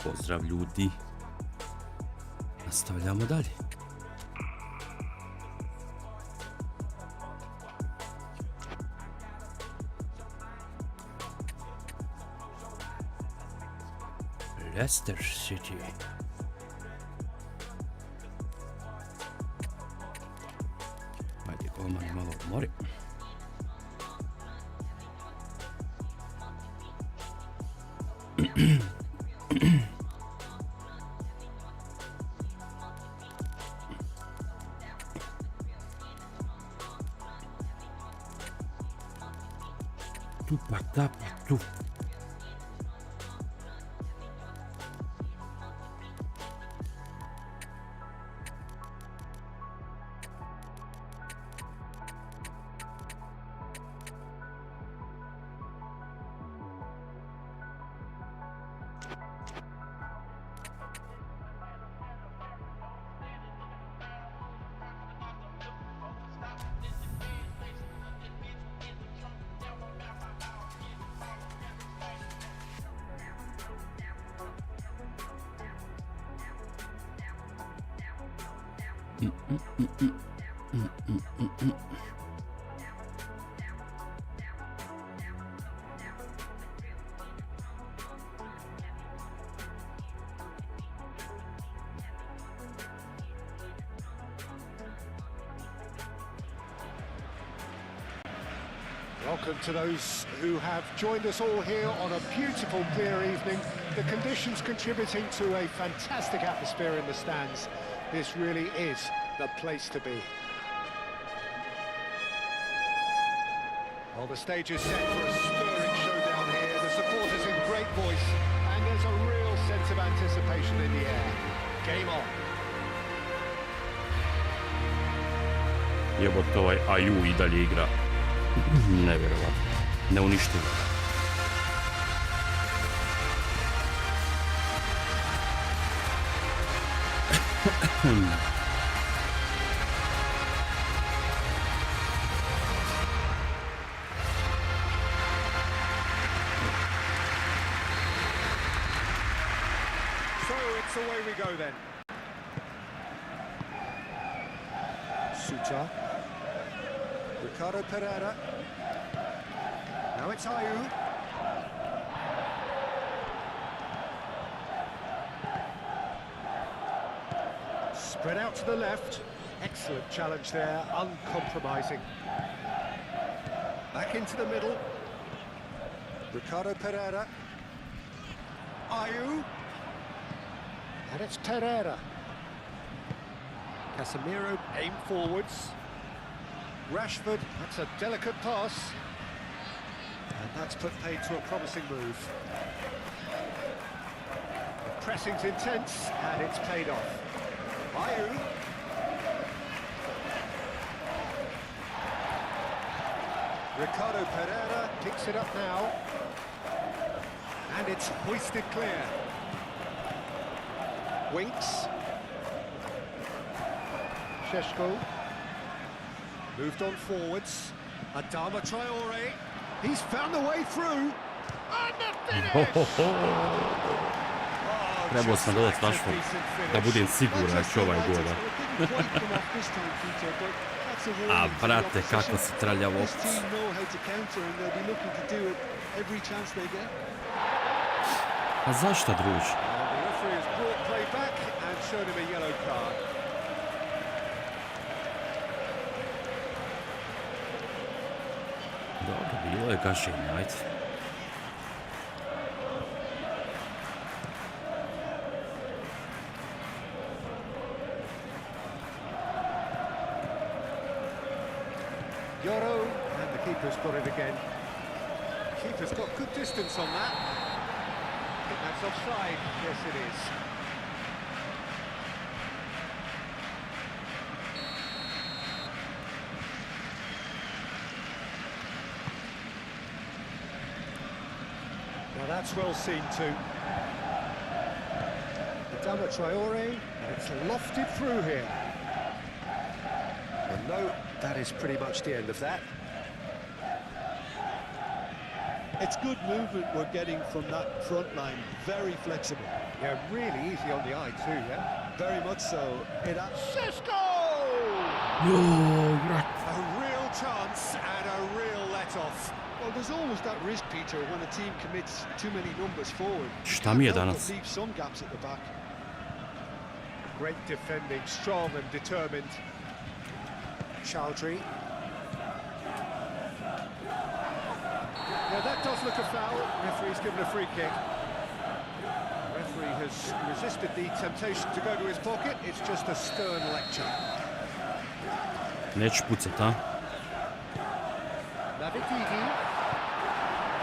Pozdrav ljudi. Nastavljamo dalje. Leicester City. Ajde, golman malo odmori. Tu pa da pa tu. Welcome to those who have joined us all here on a beautiful, clear evening. The conditions contributing to a fantastic atmosphere in the stands. This really is the place to be. Well, the stage is set for a stirring showdown here. The supporters in great voice, and there's a real sense of anticipation in the air. Game on. Jebote, ovaj AU i dalje igra. Nevjerovatno. Neuništivo. So it's away we go then. Suta. Ricardo Pereira. Now it's Ayu. Spread out to the left. Excellent challenge there, uncompromising. Back into the middle. Ricardo Pereira. Ayu. And it's Pereira. Casemiro aim forwards. Rashford, that's a delicate pass. And that's put paid to a promising move. The pressing's intense, and it's paid off. Ayu. Ricardo Pereira picks it up now. And it's hoisted clear. Winks. Sheshko. Moved on forwards. Adama Traore. He's found the way through. And the finish! Trebao sam dodat Rashford da budem siguran da će ovaj gol. A brate, kako se tralja opet. A zašto, druž? Dobro, bilo je gašenje, ajde. Yoro, and the keeper's got it again. Keeper's got good distance on that. I think that's offside. Yes, it is. Now that's well seen too. Adama Traore, and it's lofted through here. And no, that is pretty much the end of that. It's good movement we're getting from that front line. Very flexible. Yeah, really easy on the eye too, yeah? Very much so. Cisco! Joj, brat. A real chance and a real let-off. Well, there's always that risk, Peter, when a team commits too many numbers forward. Šta mi je Can't help danas? but leave some gaps at the back. Great defending, strong and determined. Chowdhury. Yeah, that does look a foul. Referee's given a free kick. Referee has resisted the temptation to go to his pocket. It's just a stern lecture. Neću pucat, a? Navididi.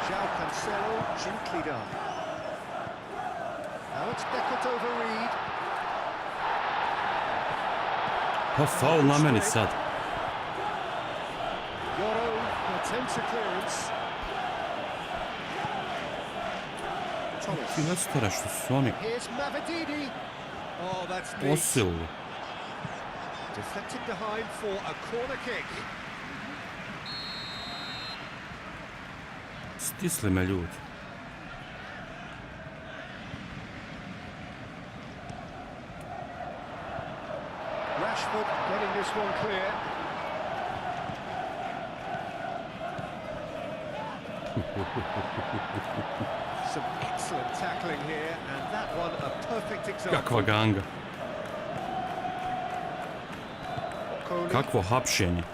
João Cancelo, gently done. Now it's Beckett over Reed. Pa faul na meni sad. Yoro attempts a clearance. Thomas. Ti nestara što su oni Here's Navididi. Oh, that's neat. osilili. Deflected behind for a corner kick. Stisli me ljudi. Rashford getting this one clear. Some excellent tackling here, and that one a perfect example. Kakva ganga. Kohli. Kakvo hapšenje.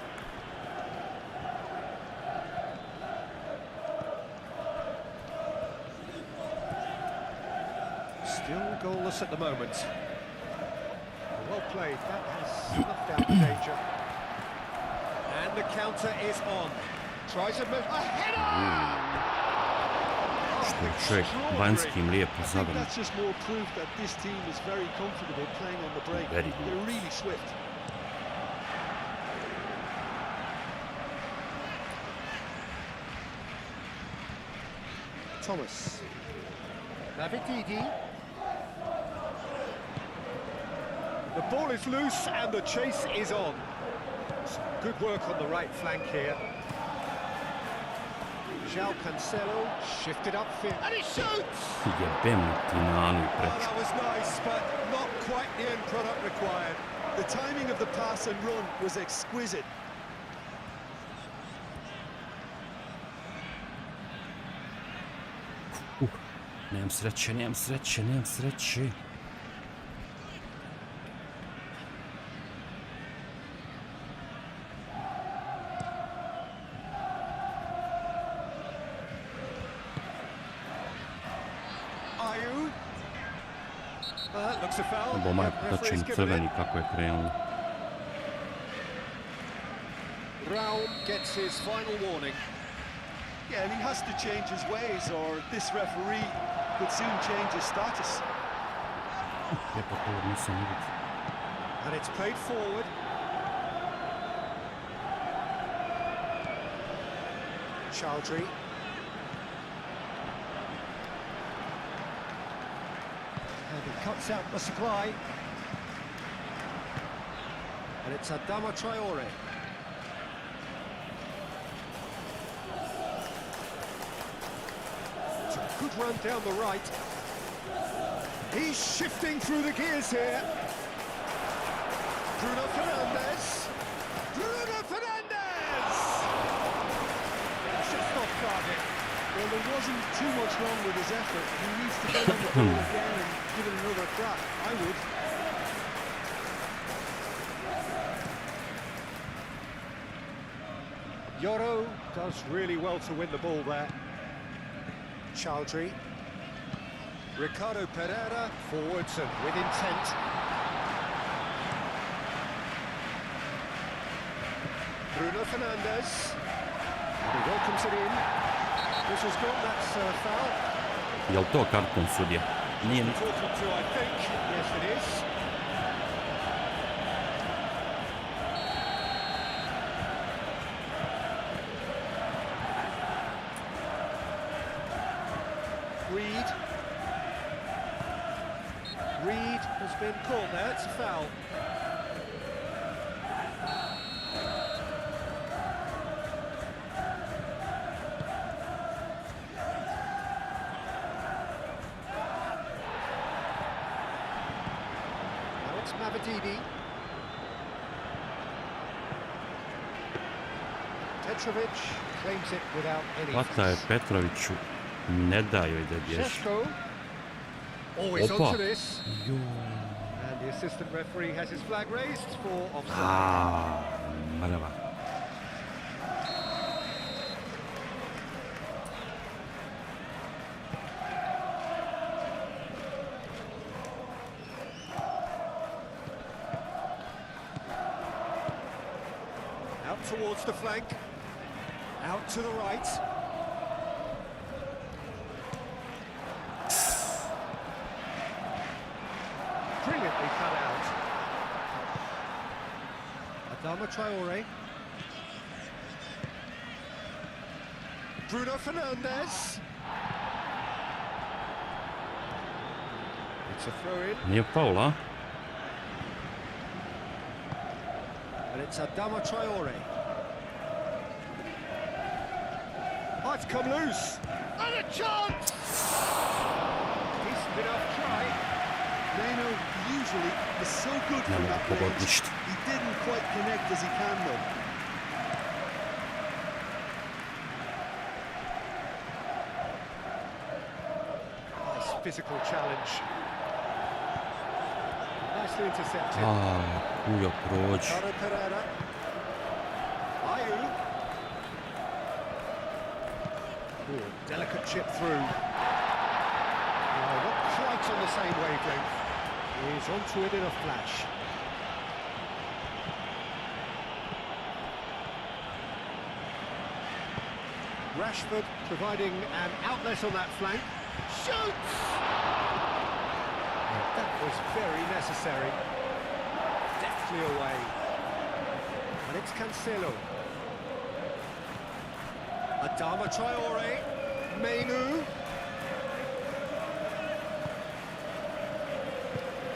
Still goalless at the moment. Well played, that has snuffed out the danger. And the counter is on. Tries a move. A header! Što je čovjek vanjskim lijepo I think zabran. that's just more proof that this team is very comfortable playing on the break. Very good. They're really swift. Thomas. Navididi. The ball is loose and the chase is on. Some good work on the right flank here. João Cancelo shifted upfield and he shoots! Jebem li ti na Anu i Oh, preču. that was nice, but not quite the end product required. The timing of the pass and run was exquisite. Nemam sreće, nemam sreće, nemam sreće. Ayu. That looks a foul. Bo maj Referee's tačin given crveni it. kako je krenulo. Raul gets his final warning. Yeah, and he has to change his ways, or this referee could soon change his status. Lijepo to nisam vidio. And it's played forward. Chowdhury. And he cuts out the supply. And it's Adama Traore. It's a good run down the right. He's shifting through the gears here. Bruno Fernandes. Bruno Fernandes! It's just not target. Well, there wasn't too much wrong with his effort. He needs to get on the ball again and give it another crack. I would. Yoro does really well to win the ball there. Chowdhury. Ricardo Pereira forwards and with intent. Bruno Fernandes. And he welcomes it in. This is good, that's foul. Jel to karton sudija? Nije ni... Talking to, I think. Yes, it is. Reed. Reed has been caught there, it's a foul. Mavididi. Petrovic claims it without any Hvata je fuss. Petroviću, ne da joj da bježi. Šeško. Always Opa. onto this. Jo. And the assistant referee has his flag raised for offside. Mrva. Out towards the flank. Out to the right. Brilliantly cut out. Adama Traore. Bruno Fernandes. It's a throw in, Nije faul, a? and it's Adama Traore. Oh, it's come loose. And a chance! Decent enough try. Leno usually is so good from mogu that pogoditi range. ništa. He didn't quite connect as he can though. Nice physical challenge. Nicely intercepted. Kujo prođi. Caro Pereira. Ayew. Ooh, delicate chip through. Oh, not quite on the same wavelength. He's onto it in a flash. Rashford providing an outlet on that flank. Shoots! And that was very necessary. Deftly away. And it's Cancelo. Adama Traore. Mainu.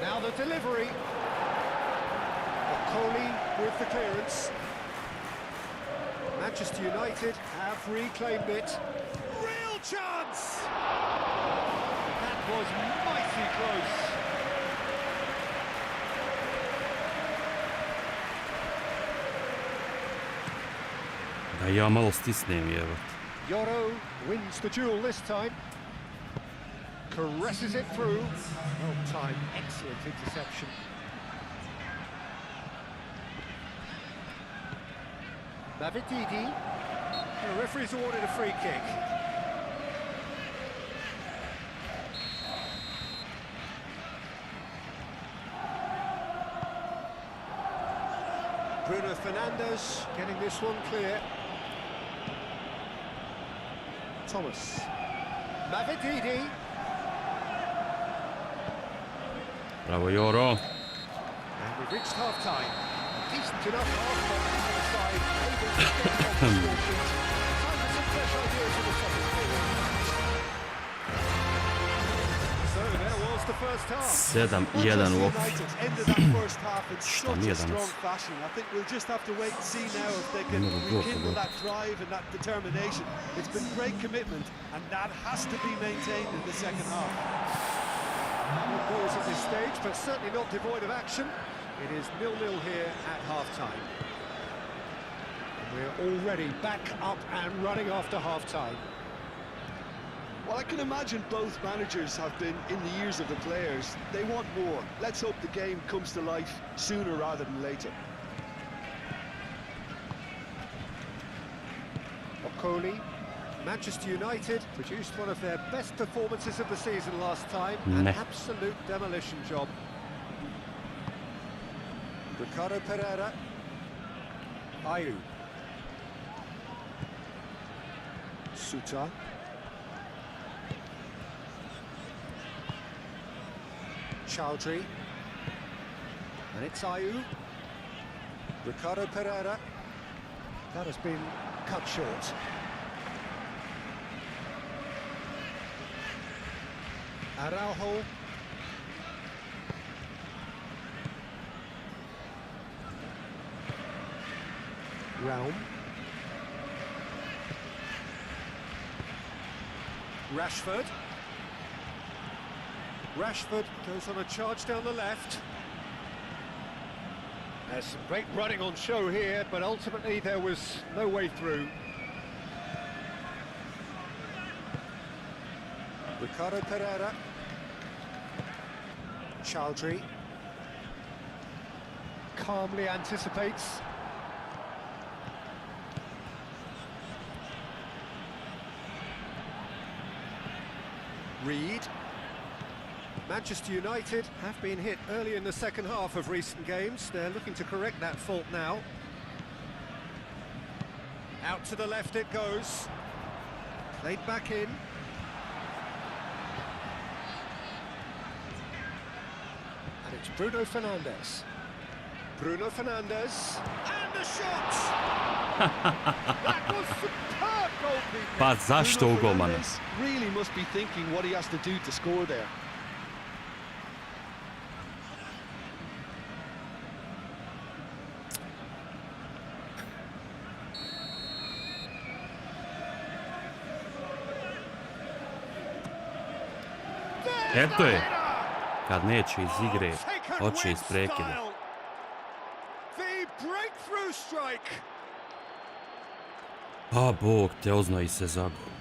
Now the delivery. Okoli with the clearance. Manchester United have reclaimed it. Real chance! That was mighty close. Da ja malo stisnem, jevo. Yoro wins the duel this time. Caresses it through. Well time, excellent interception. Mavididi. The referee's awarded a free kick. Bruno Fernandes getting this one clear. Thomas. Mavididi. Bravo, Joro. And we've reached half-time. Decent enough half-time on the side. Able to get on the score sheet. Time for some fresh ideas in the second period. So there was the first half. 7-1 Manchester u okviru. United ended that first half in Šta such nije a strong danas? fashion. I think we'll just have to wait and see now if they can Ne mogu gol rekindle pogoditi. that drive and that determination. It's been great commitment, and that has to be maintained in the second half. No goals at this stage, but certainly not devoid of action. It is 0-0 here at half-time. We're already back up and running after half-time. Well, I can imagine both managers have been in the ears of the players. They want more. Let's hope the game comes to life sooner rather than later. Okoli. Manchester United produced one of their best performances of the season last time. An Meh. absolute demolition job. Ricardo Pereira. Ayew. Suta. Chowdhury. And it's Ayew. Ricardo Pereira. That has been cut short. Araujo. Raum. Rashford. Rashford goes on a charge down the left. There's some great running on show here, but ultimately there was no way through. Ricardo Pereira. Chowdhury. Calmly anticipates. Reed. Manchester United have been hit early in the second half of recent games. They're looking to correct that fault now. Out to the left it goes. Played back in. And it's Bruno Fernandes. Bruno Fernandes. And the shot! That was superb goalkeeping. Pa zašto u golmana? Really must be thinking what he has to do to score there. Eto je, kad neće iz igre, hoće iz prekida. The breakthrough strike. Pa Bog te oznoji se za gol.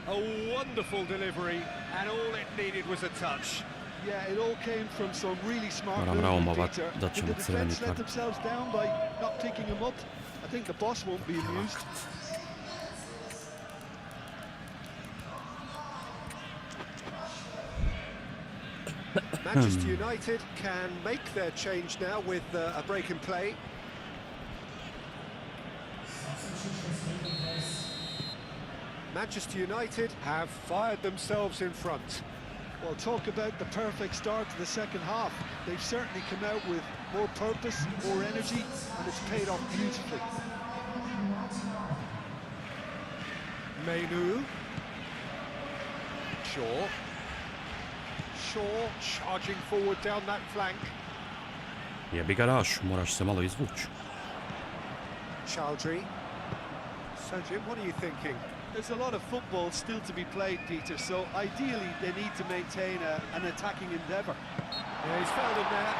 A wonderful delivery, and all it needed was a touch. Yeah, it all came from some really smart Moram movement, raumovat Peter. da Did ćemo the crveni defense let kart. themselves down by not picking him up? I think the boss won't be amused. Manchester United can make their change now with a break in play. Manchester United have fired themselves in front. Well, talk about the perfect start to the second half. They've certainly come out with more purpose, more energy, and it's paid off beautifully. Mainu. Shaw. Shaw charging forward down that flank. Jebi ga Raš, moraš se malo izvući. Chowdhury. So Jim, what are you thinking? There's a lot of football still to be played, Peter, so ideally they need to maintain an attacking endeavour. Yeah, he's found him there.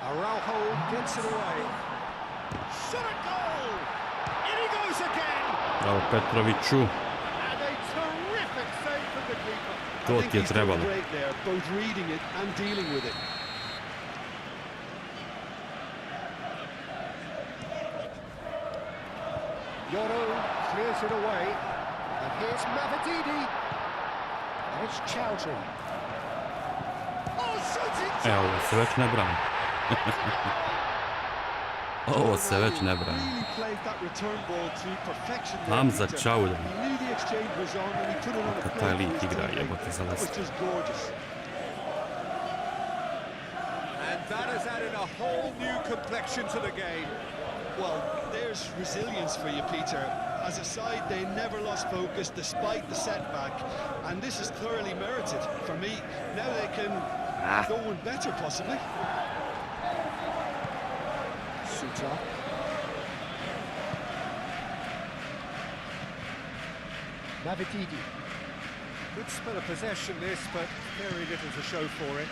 Araujo gets it away. Shot at goal! In he goes again! Bravo Petroviću. And a terrific save from the keeper. To I think ti je he's done trebalo. great there, both reading it and dealing with it. Yoro clears it away. And here's Mavididi. And it's Chowdhury. Oh, shooting! Evo, ovo se već ne brani. Ovo se već ne brani. Really played that return ball to perfection there, Hamza Peter. Chowdhury. He knew the exchange was on and he put it on a Kad taj plate lik for his igra, teammate. jebote za That was Leicester. just gorgeous. And that has added a whole new complexion to the game. Well, there's resilience for you, Peter. As a side, they never lost focus despite the setback, and this is thoroughly merited for me. Now they can go one better, possibly. Suter. Mavididi. Good spell of possession this, but very little to show for it.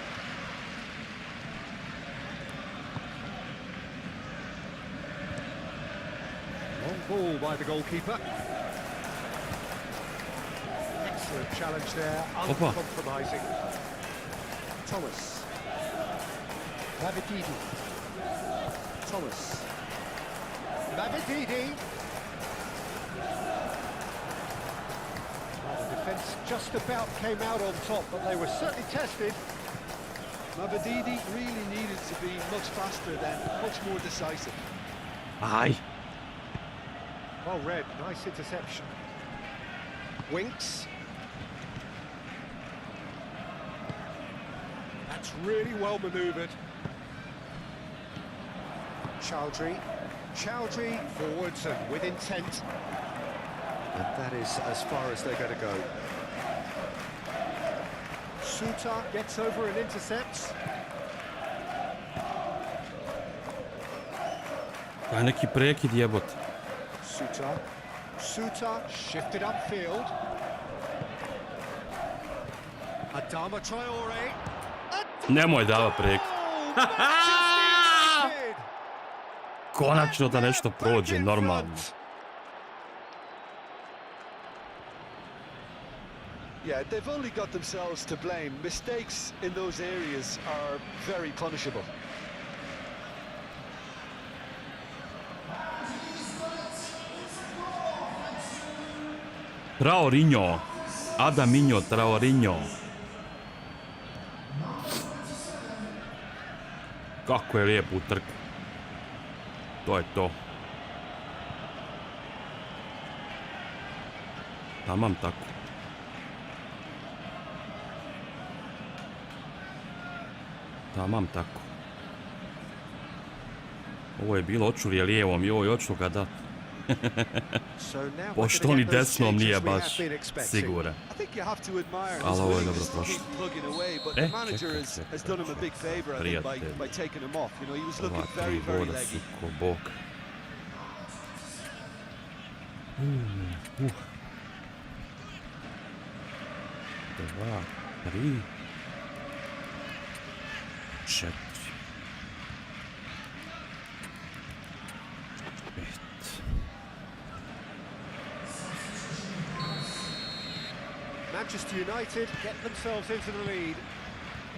Long ball by the goalkeeper. Excellent challenge there, Opa. uncompromising. Thomas. Mavididi. Thomas. Mavididi. Well, the defence just about came out on top, but they were certainly tested. Mavididi really needed to be much faster then, much more decisive. Aj, Well read, nice interception. Winks. That's really well manoeuvred. Chowdhury. Chowdhury forwards and with intent. And that is as far as they're going to go. Suter gets over and intercepts. Kaj neki prekid jebote. Suter shifted upfield. Adama Traore. Nemoj dava prekid. Konačno da nešto prođe, normalno. Yeah, they've only got themselves to blame. Mistakes in those areas are very punishable. Traorinho. Adaminho Traorinho. Kako je lijepo u trku. To je to. Tamam tako. Tamam tako. Ovo je bilo očulije lijevom, joj, oču ga dat. Pošto oni desnom nije baš siguran. Ali ovo je dobro prošlo. Čekaj. Prijatelj. Ova 3 boda su ko bog. 2, 3, 4. Manchester United get themselves into the lead.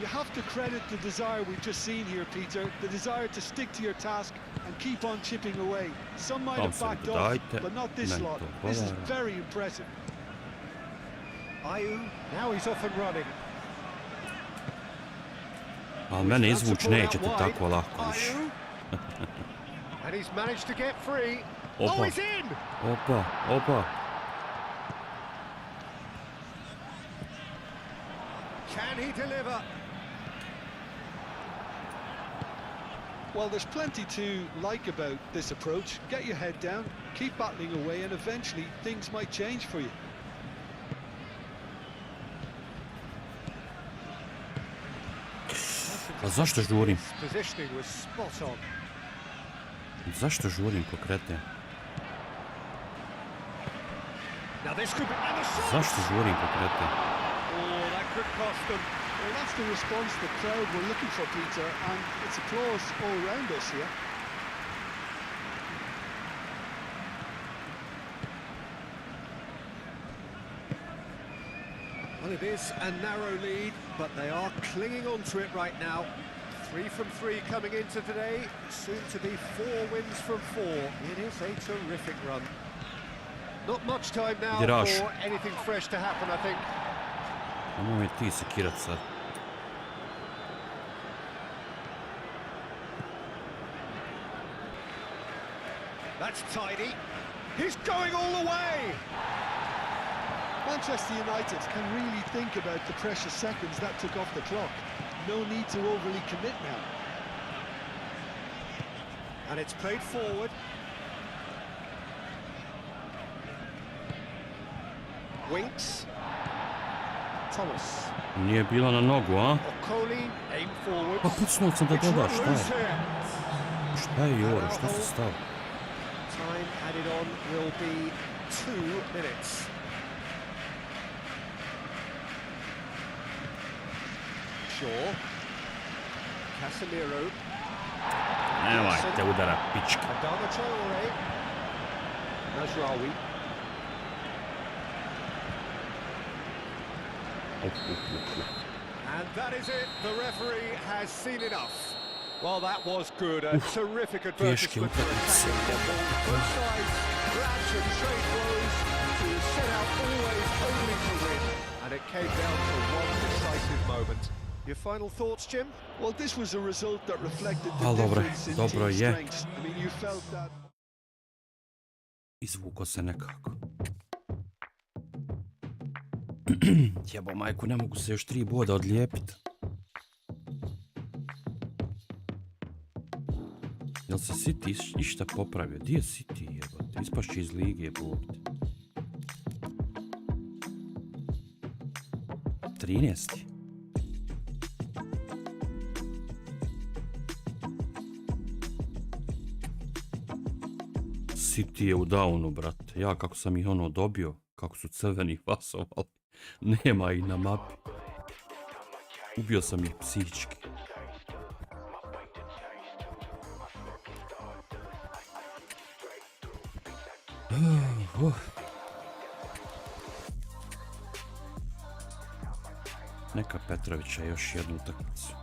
You have to credit the desire we've just seen here, Peter. The desire to stick to your task and keep on chipping away. Some might have backed off, but not this lot. This is very impressive. Ayew, now he's off and running. Ali mene izvuć nećete tako lako više. And he's managed to get free. Opa. Oh, he's in! Opa, opa. Can he deliver? Well, there's plenty to like about this approach. Get your head down, keep battling away, and eventually things might change for you. A zašto žurim? Positioning was spot on. Zašto žurim konkretno? Now this could be and a shot. Zašto žurim konkretno? Oh, that could cost them. Well, that's the response the crowd were looking for, Peter, and it's applause all around us here. Well, it is a narrow lead, but they are clinging on to it right now. 3 from 3 coming into today, soon to be 4 wins from 4. It is a terrific run. Not much time now for anything fresh to happen, I think. Nemoj ti sekirat sad. That's tidy. He's going all the way! Manchester United can really think about the precious seconds that took off the clock. No need to overly commit now. And it's played forward. Winks. Thomas. Nije bila na nogu, a? Okoli, aim forward. Pa pucnuo sam da dodaš, šta je? Šta je Joro, šta se stav? Time added on will be 2 minutes. Shaw. Casemiro. Nemojte udara, pička. Adama Traore. Najraoui. And that is it. The referee has seen enough. Well, that was good. A terrific advertisement for attacking football. Both sides grabbed some trade blows to set out always only to win. And it came down to one decisive moment. Your final thoughts, Jim? Well, this was a result that reflected the difference in team strengths. I mean, you felt that... Izvuko se nekako. Jebo majku, ne mogu se još 3 boda odlijepiti. Jel se City išta popravio? Di je City, jebote? Ispašće iz Lige, jebote. 13. City je u downu, brate. Ja kako sam ih ono dobio, kako su crveni vasovali. Nema ih na mapi. Ubio sam ih psihički. Neka Petrovića još jednu utakmicu.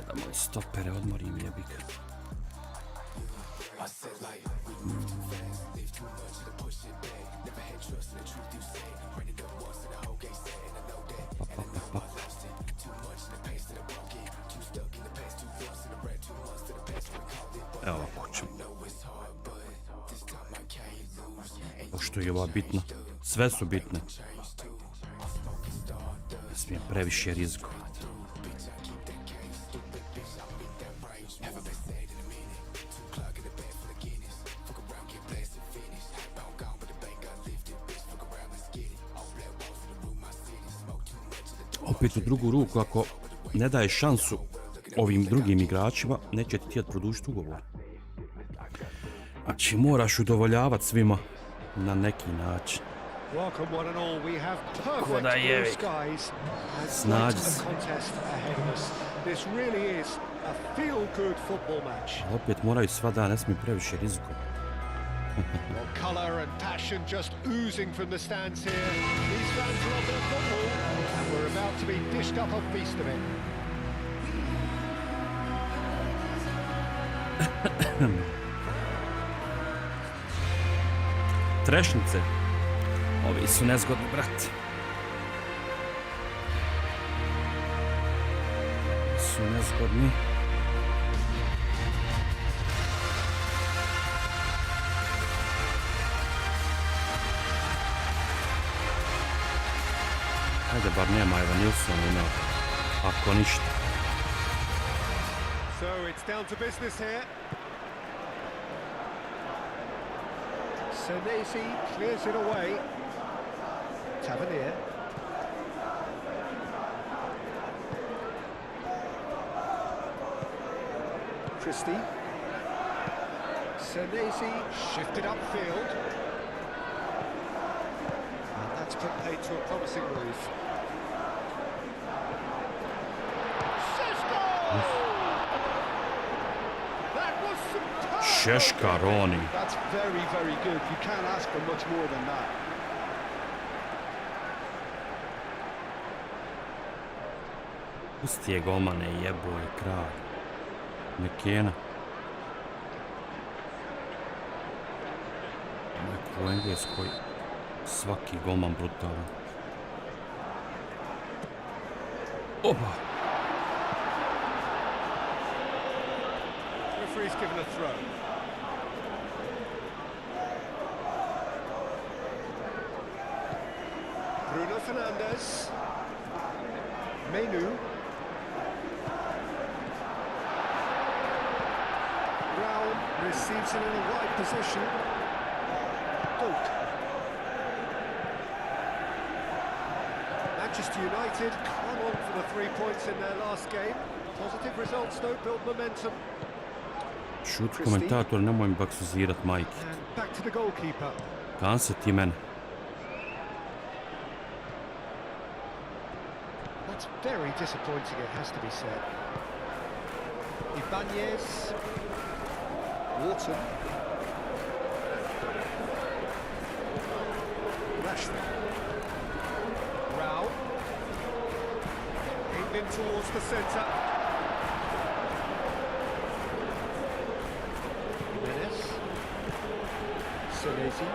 Da moji stopere odmorim, jebik. Evo ovako ćemo. Pošto je ova bitna. Sve su bitne. Ne smijem previše rizikovati. Opet u drugu ruku, ako ne daje šansu ovim drugim igračima, neće ti htjeti produžiti ugovor. Znači moraš udovoljavati svima na neki način. Ko da je snađi se. Opet moraju sva da, ne smiju previše rizikovati. Colour and passion just oozing from the stands here. These fans love their football, and we're about to be dished up a feast of it. Trešnice. Ovi su nezgodni, brat. Su nezgodni. Ajde, bar nema Evan Nilsona, ako ništa. So it's down to business here. Senesi clears it away. Tavernier. Christie. Senesi shifted upfield. And that's put paid to a promising move. Šeška, Roni. That's very, very good. You can't ask for much more than that. Pusti je golmane, jebo je kralj. Mekena. Neko u Engleskoj svaki golman brutalan. Opa! Referee's given a throw. Bruno Fernandes. Menu. Brown receives it in a wide position. Doak. Manchester United come on for the 3 points in their last game. Positive results don't build momentum. Šut komentator, nemoj mi baksuzirat, majke. And back to the goalkeeper. Kan se ti mene? That's very disappointing, it has to be said. Ibanez. Wharton. Rashford. Rao. Aimed in towards the centre. Jimenez. Senesi.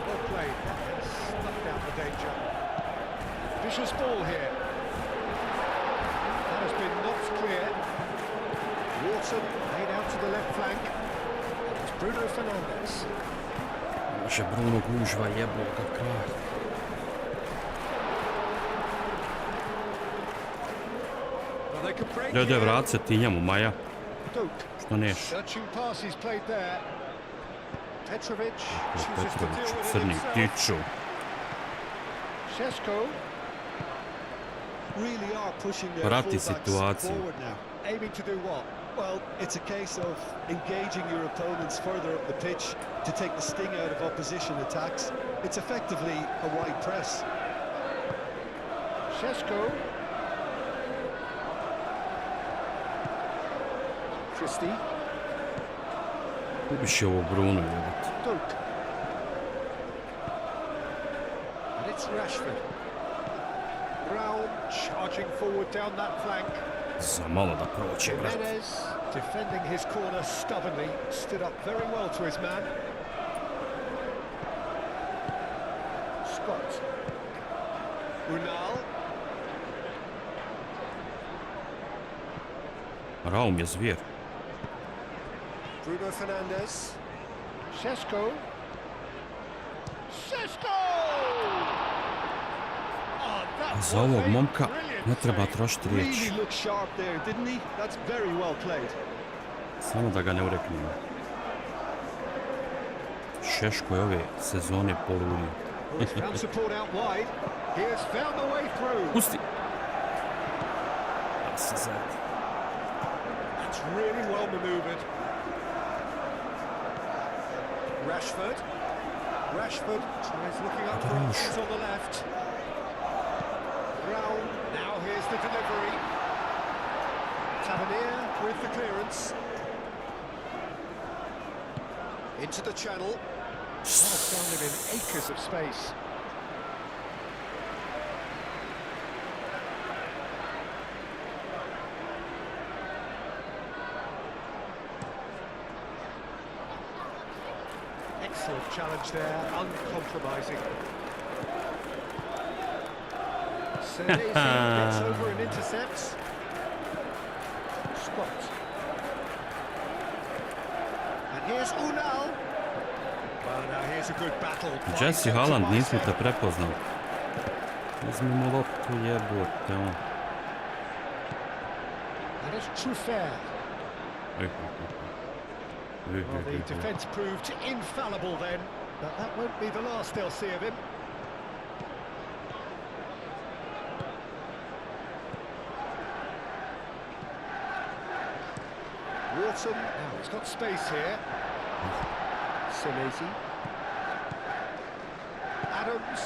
Well played. That snuffed out the danger. Vicious ball here. That has been knocked clear. Wharton made out to the left flank. It's Bruno Fernandes. Može Bruno gužva, jebo ga kralj. Röde, vrat se ti njemu, Maja. Što neš? Searching pass he's played there. Petrovic chooses to deal Petrović, with it crni himself. tiču. Šeško. Really are pushing their Prati fullbacks situaciju. forward now. Aiming to do what? Well, it's a case of engaging your opponents further up the pitch to take the sting out of opposition attacks. It's effectively a wide press. Šeško. Christie. Ubiš je ovo Bruno, jebate. Duke. And it's Rashford. Brown charging forward down that flank. Za malo da proće, brat. Jimenez defending his corner stubbornly, stood up very well to his man. Scott. Unal. Raum je zvijer. Bruno Fernandes. Šeško. Šeško! A za ovog momka ne treba trošiti riječi. Samo da ga ne ureknemo. Šeško je ove sezone polunio. Pusti! Ja se zad. Really well manoeuvred. Rashford tries looking up for options on the left. Brown, now here's the delivery. Tavernier with the clearance. Into the channel. That's found him in acres of space. Excellent challenge there, uncompromising. Sezone gets over and intercepts. Scott. And here's Unal. Well, now here's a good battle. Jesse Haaland, nismo te prepoznali. Uzmimo loptu, jebote on. And it's Truffert. Well, the defence proved infallible then, but that won't be the last they'll see of him. Wharton, now he's got space here. Senesi. Adams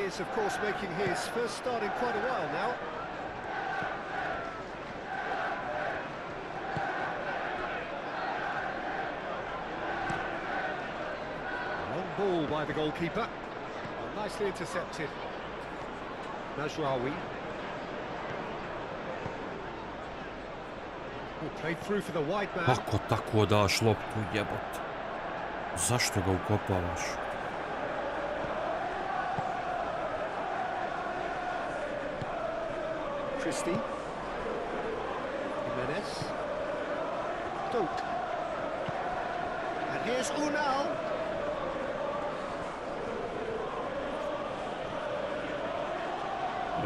is, of course, making his first start in quite a while now. Ball by the goalkeeper. Well, nicely intercepted. Najraoui. Played through for the wide man. Kako tako daš loptu, jebote? Zašto ga ukopavaš? Christie. Jimenez. Duke. And here's Unal.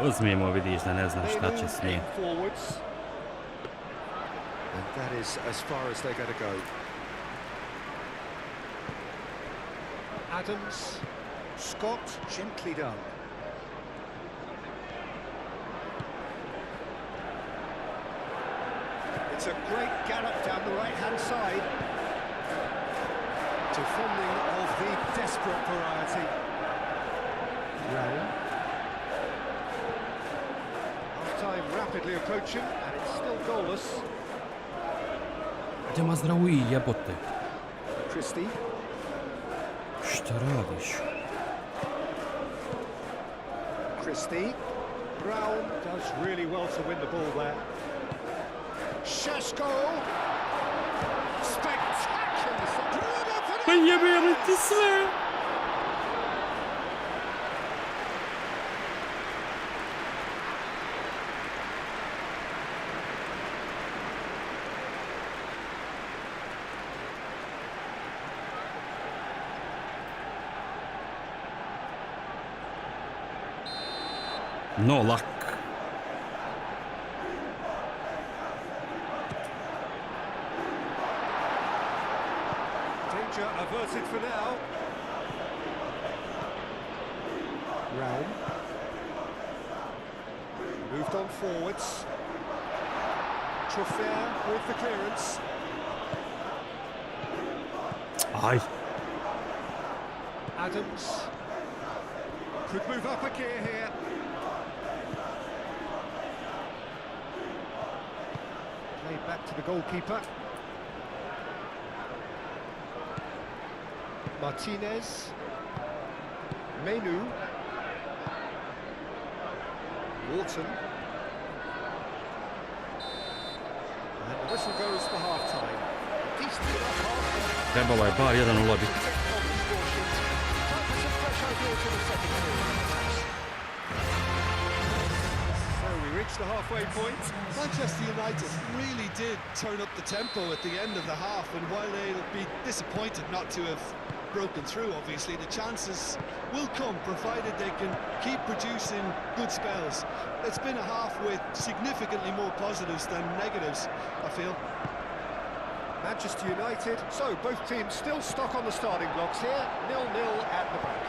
Uzmijemo, vidiš da ne znaš šta će s njim. And that is as far as they're going to go. Adams, Scott, gently done. It's a great gallop down the right-hand side. Defending of the desperate variety. Raul. Half-time rapidly approaching, and it's still goalless. Gdje Mazraoui, jebote? Christie. Šta radiš? Christie. Brown does really well to win the ball there. Šeško. Spectacular. Pa jebeli ti sve! No luck. Danger averted for now. Raul. Moved on forwards. Traffere with the clearance. Aj. Adams could move up a gear here. Played back to the goalkeeper. Martinez. Menu. Wharton. And the whistle goes for half-time. Decent enough half-time. Trebalo je bar 1-0 biti. The halfway point. Manchester United really did turn up the tempo at the end of the half, and while they'll be disappointed not to have broken through, obviously the chances will come provided they can keep producing good spells. It's been a half with significantly more positives than negatives, I feel. Manchester United, so both teams still stuck on the starting blocks here, 0-0 at the back.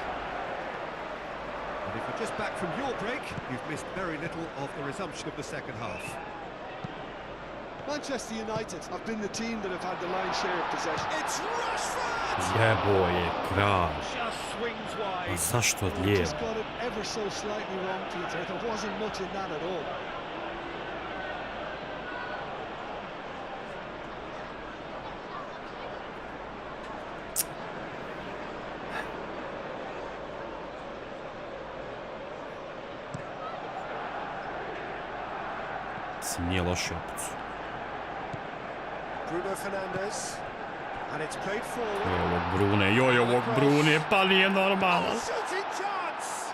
And if you're just back from your break, you've missed very little of the resumption of the second half. Manchester United have been the team that have had the lion's share of possession. It's Rashford! Jebo je kralj. Just swings wide. A zašto od Just lijeva? got it ever so slightly wrong, Peter. There wasn't much in that at all. Nije loše opcu. Bruno Fernandes. And it's played forward. Joj ovog Brune, pa nije normalno. Shooting chance.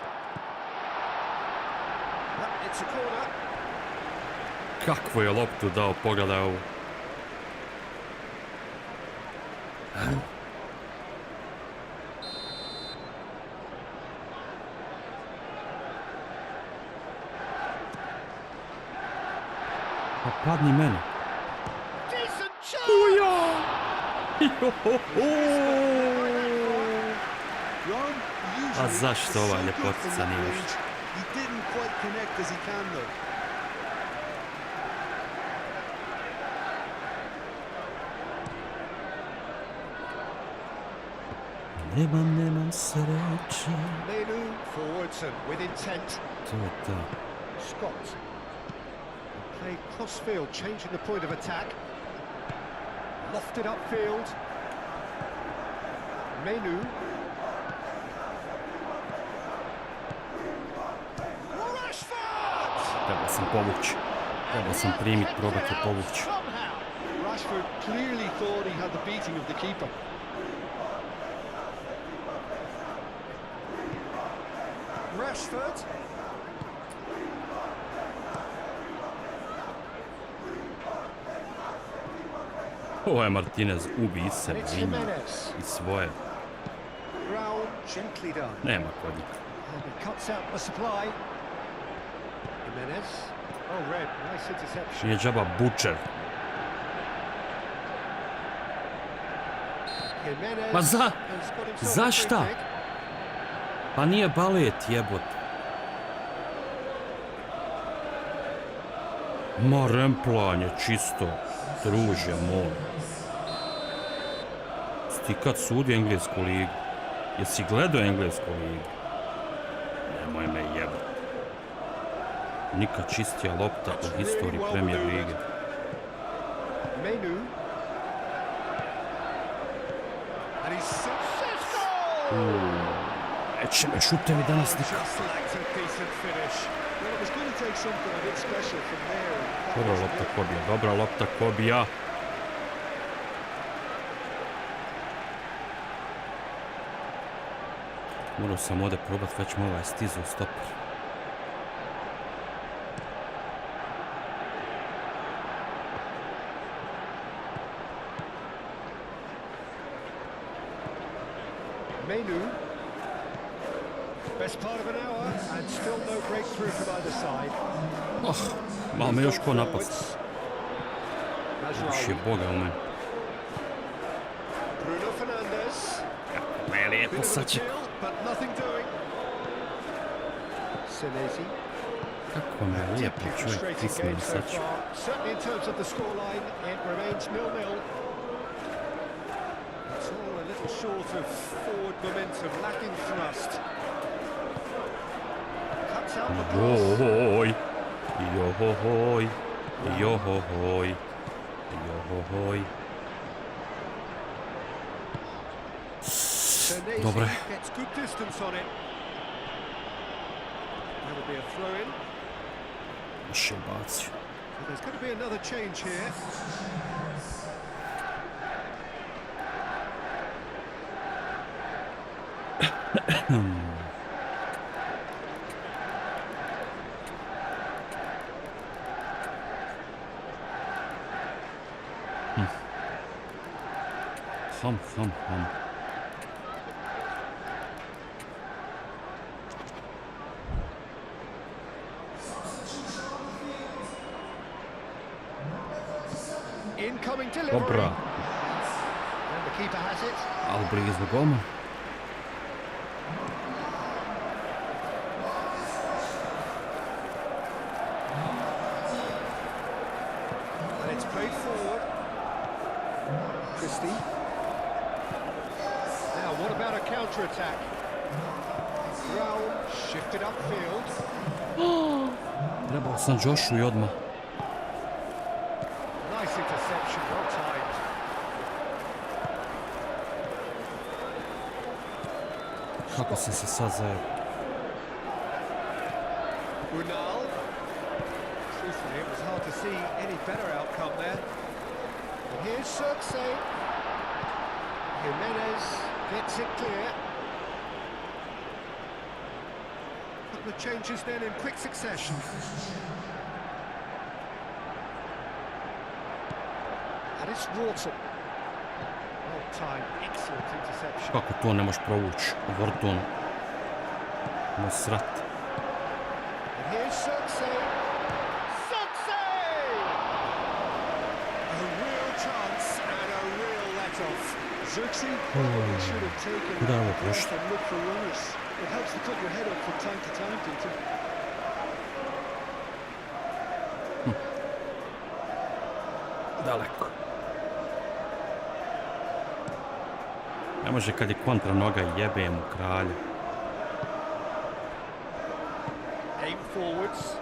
It's a corner. Kakvu je loptu dao, pogledaj ovu. Pa padni meni. Decent chance. Uja! A zašto ova ljepotica nije još? He didn't quite connect as he can though. Nemam sreće. Menu forwards and with intent. To je to. Scott. Played cross field, changing the point of attack. Lofted upfield. Menu. Rashford! Treba sam povući. Treba sam primiti, probati povući. Rashford clearly thought he had the beating of the keeper. Rashford. Ovo je Martinez, ubi se, And it's vinju Jimenez. i svoje. Brown, gently done. Nema kod njih. And he cuts out the supply. Jimenez. Oh, red. Nice interception. Nije džaba Butcher. Jimenez Pa has got himself za a šta? free kick. Pa nije balet, jebot. Ma remplanje, čisto. Druže moj. Ti kad sudi englesku ligu? Jesi gledao englesku ligu? Nemoj me jebot. Nikad čistija lopta u historiji Premier lige. Menu. And he's successful! Neće me šutevi danas nikad. Just lacked a decent finish. Well, it was going to take something a bit special from there. That Dobra was lopta it. Kobija, dobra lopta Kobija. Morao sam ovdje probat, već mu ovaj stizu stoper. Menu. Best part of an hour and still no breakthrough from either side. Malo me još ko napast. Još je Boga u meni. Bruno Fernandes. Ma je lijepo Bit of an saček. appeal, but nothing doing. Senesi. Kako me je lijepo čovjek pismen sad ću. Certainly in terms of the scoreline, it remains 0-0. It's all a little short of forward momentum, lacking thrust. Cuts out the cross. Joj, johoj, johoj, johoj. Dobre. Gets good distance on it. That'll be a throw-in. Još je bacio. There's going to be another change here. Hum. Incoming delivery. Dobra, And the keeper has it. ali blizu golman. And it's played forward. Christie. Now, what about a counter-attack? Brown shifted upfield. Trebao sam Joshu i odmah. Nice interception, well timed. Kako sam se sad zajel? Brunel. Truthfully, it was hard to see any better outcome there. And here's Circe. Jimenez gets it clear. Couple of changes then in quick succession. And it's Wharton. Well timed, excellent interception. Kako to ne možeš provući? Wharton. Ma srat. And here's Circe. Circe! A real chance and a real let-off. Xerxes probably should have taken Bravo, that pass Kućište. and looked for runners. It helps to put your head up from time to time, Peter. Daleko. Ne može kad je kontra noga, jebe mu kralja. Aim forwards.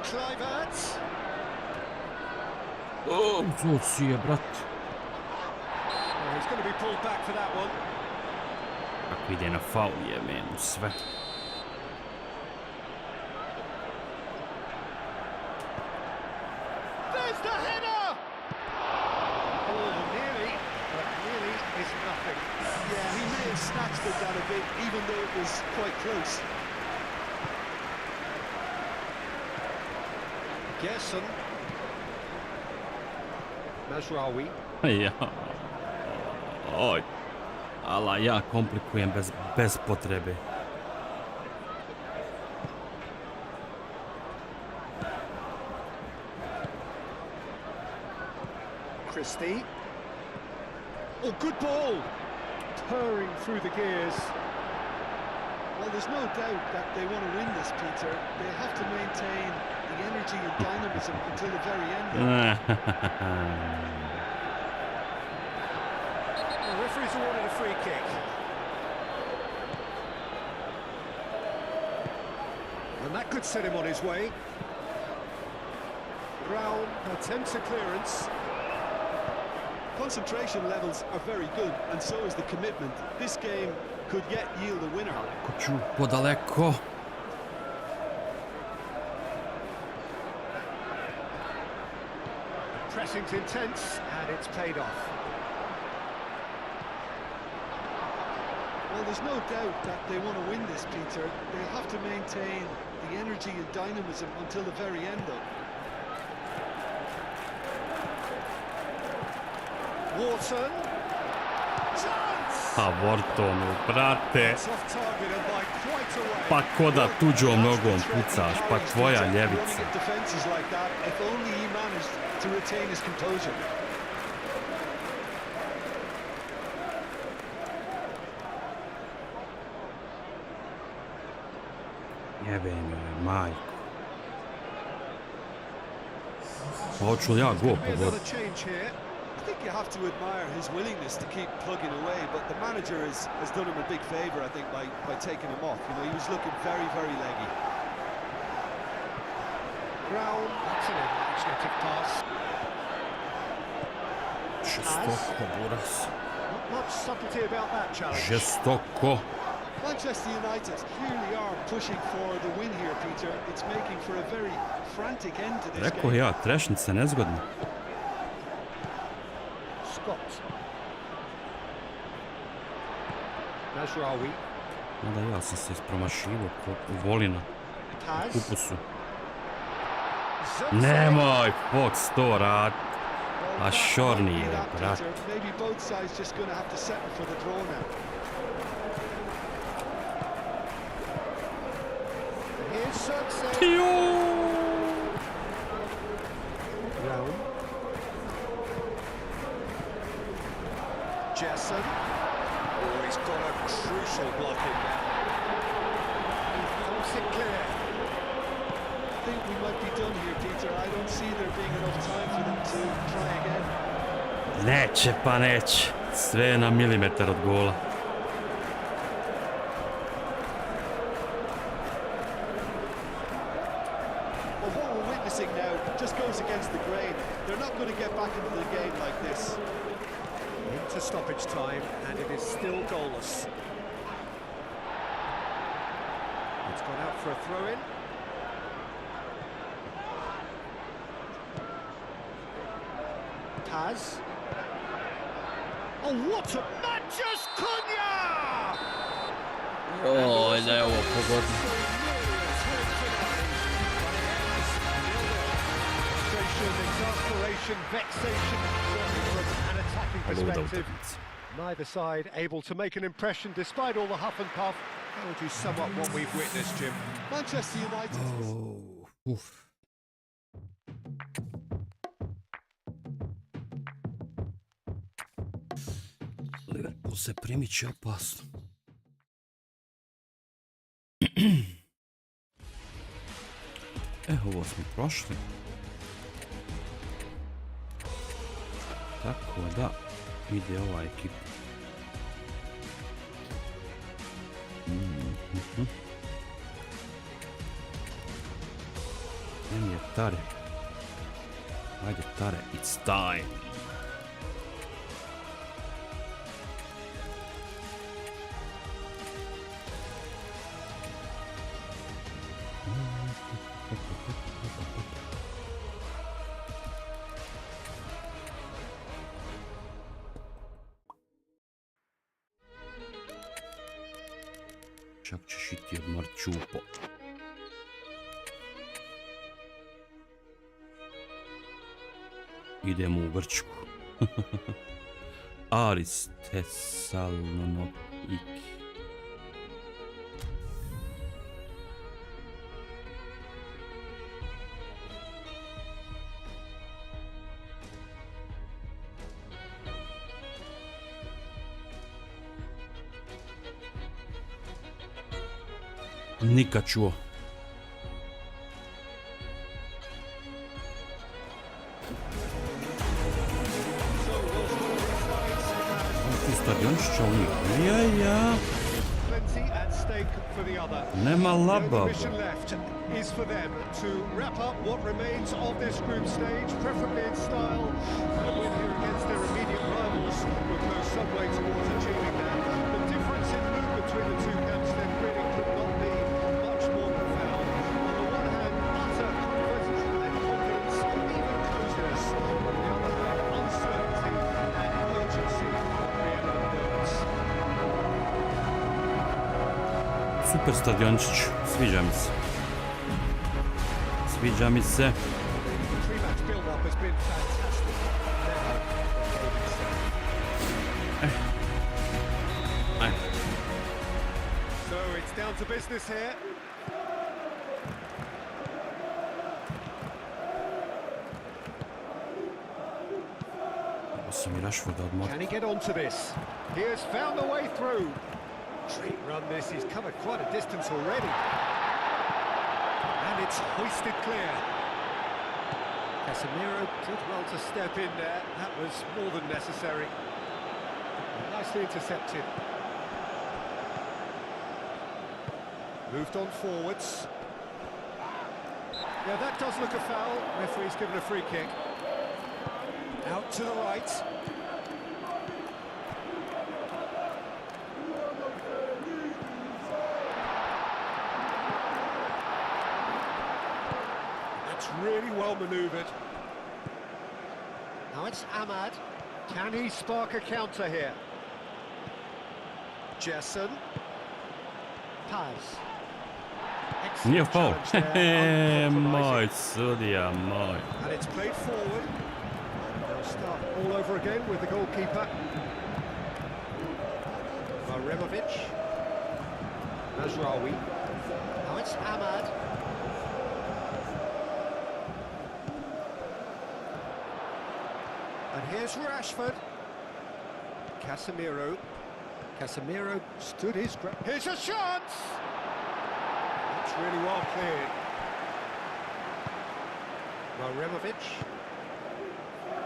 Kluivert. O, to si je, brat. Oh, he's going to be pulled back for that one. Kako ide na faul, jebe mu sve. There's the header! Oh, nearly, but nearly is nothing. Yeah, he may have snatched it down a bit, even though it was quite close. Gerson. Mazraoui. Ja. Oj. Ala ja komplikujem bez potrebe. Christie. Oh, good ball! Purring through the gears. Well, there's no doubt that they want to win this, Peter. They have to maintain the energy and dynamism until the very end. The referee's awarded a free kick. And that could set him on his way. Brown attempts a clearance. Concentration levels are very good, and so is the commitment. This game could yet yield a winner. Kuću podaleko. Pressing's intense, and it's paid off. Well, there's no doubt that they want to win this, Peter. They have to maintain the energy and dynamism until the very end, though. Wharton. Chance! A Whartonu, brate. It's off target and by quite a way. Pa ko da tuđom nogom pucaš, pa tvoja ljevica. Running at defenses like that, if only he managed to retain his composure. Jebe me, majko. Hoću li ja go pogoditi? I think you have to admire his willingness to keep plugging away, but the manager has done him a big favour, I think, by taking him off. You know, he was looking very, very leggy. Brown, that's an imaginative pass. Žestoko, buras. Not much subtlety about that challenge. Žestoko. Manchester United clearly are pushing for the win here, Peter. It's making for a very frantic end to this Rekao game. ja, trešnice nezgodne. Scott. Nasraoui. Mada ja sam se ispromašivo Volina u kupusu. Nemoj Fox to rad. A šorni je, brat. Maybe both sides just going to have to settle for the draw now. Here's success. Brown. Jesson. Oh, he's got a crucial block in there. Force it clear. I think we might be done here, Peter. I don't see there being enough time for them to try again. Neće pa neće. Sve na milimetar od gola. Well, what we're witnessing now just goes against the grain. They're not going to get back into the game like this. Into stoppage time, and it is still goalless. It's gone out for a throw-in. Paz. Oh, what a Manchester Cunha! Oj, da je ovo pogodno. Exasperation, vexation, from an attacking perspective. Neither side able to make an impression despite all the huff and puff. How would you sum up what we've witnessed, Jim? Manchester United. Liverpool se primiče opasno. Ovo smo prošli. Tako da ide ova ekipa. Nemi je Tare. Ajde Tare, it's time. Čak ćeš iti od marčupo. Idemo u Grčku. Aris Tesaloniki. Nikad čuo. Ti stadiončića u njih. Ja. Nema lababa. Is for them to wrap up what remains of this group stage, preferably in style, and a win here against their immediate rivals will go some way towards achieving that. The difference in mood between the two camps then really could not be much more profound. On the one hand, utter comfort and confidence, even coziness. On the other hand, uncertainty and urgency of real nerves. Super stadiončić, sviđa mi se. Sviđa mi se. So it's down to business here. Can he get onto this? He has found a way through. Great run this, he's covered quite a distance already. And it's hoisted clear. Casemiro did well to step in there. That was more than necessary. Nicely intercepted. Moved on forwards. Yeah, that does look a foul. Referee's given a free kick. Out to the right. That's really well manoeuvred. Now it's Ahmad. Can he spark a counter here? Jason. Paz. Nije faul. Hehe, moj sudija, moj. And it's played forward. They'll start all over again with the goalkeeper. Revolver. Mazraoui. Now it's Ahmad. And here's Rashford. Casemiro. Casemiro stood his ground. Here's a chance! That's really well cleared. Revolver.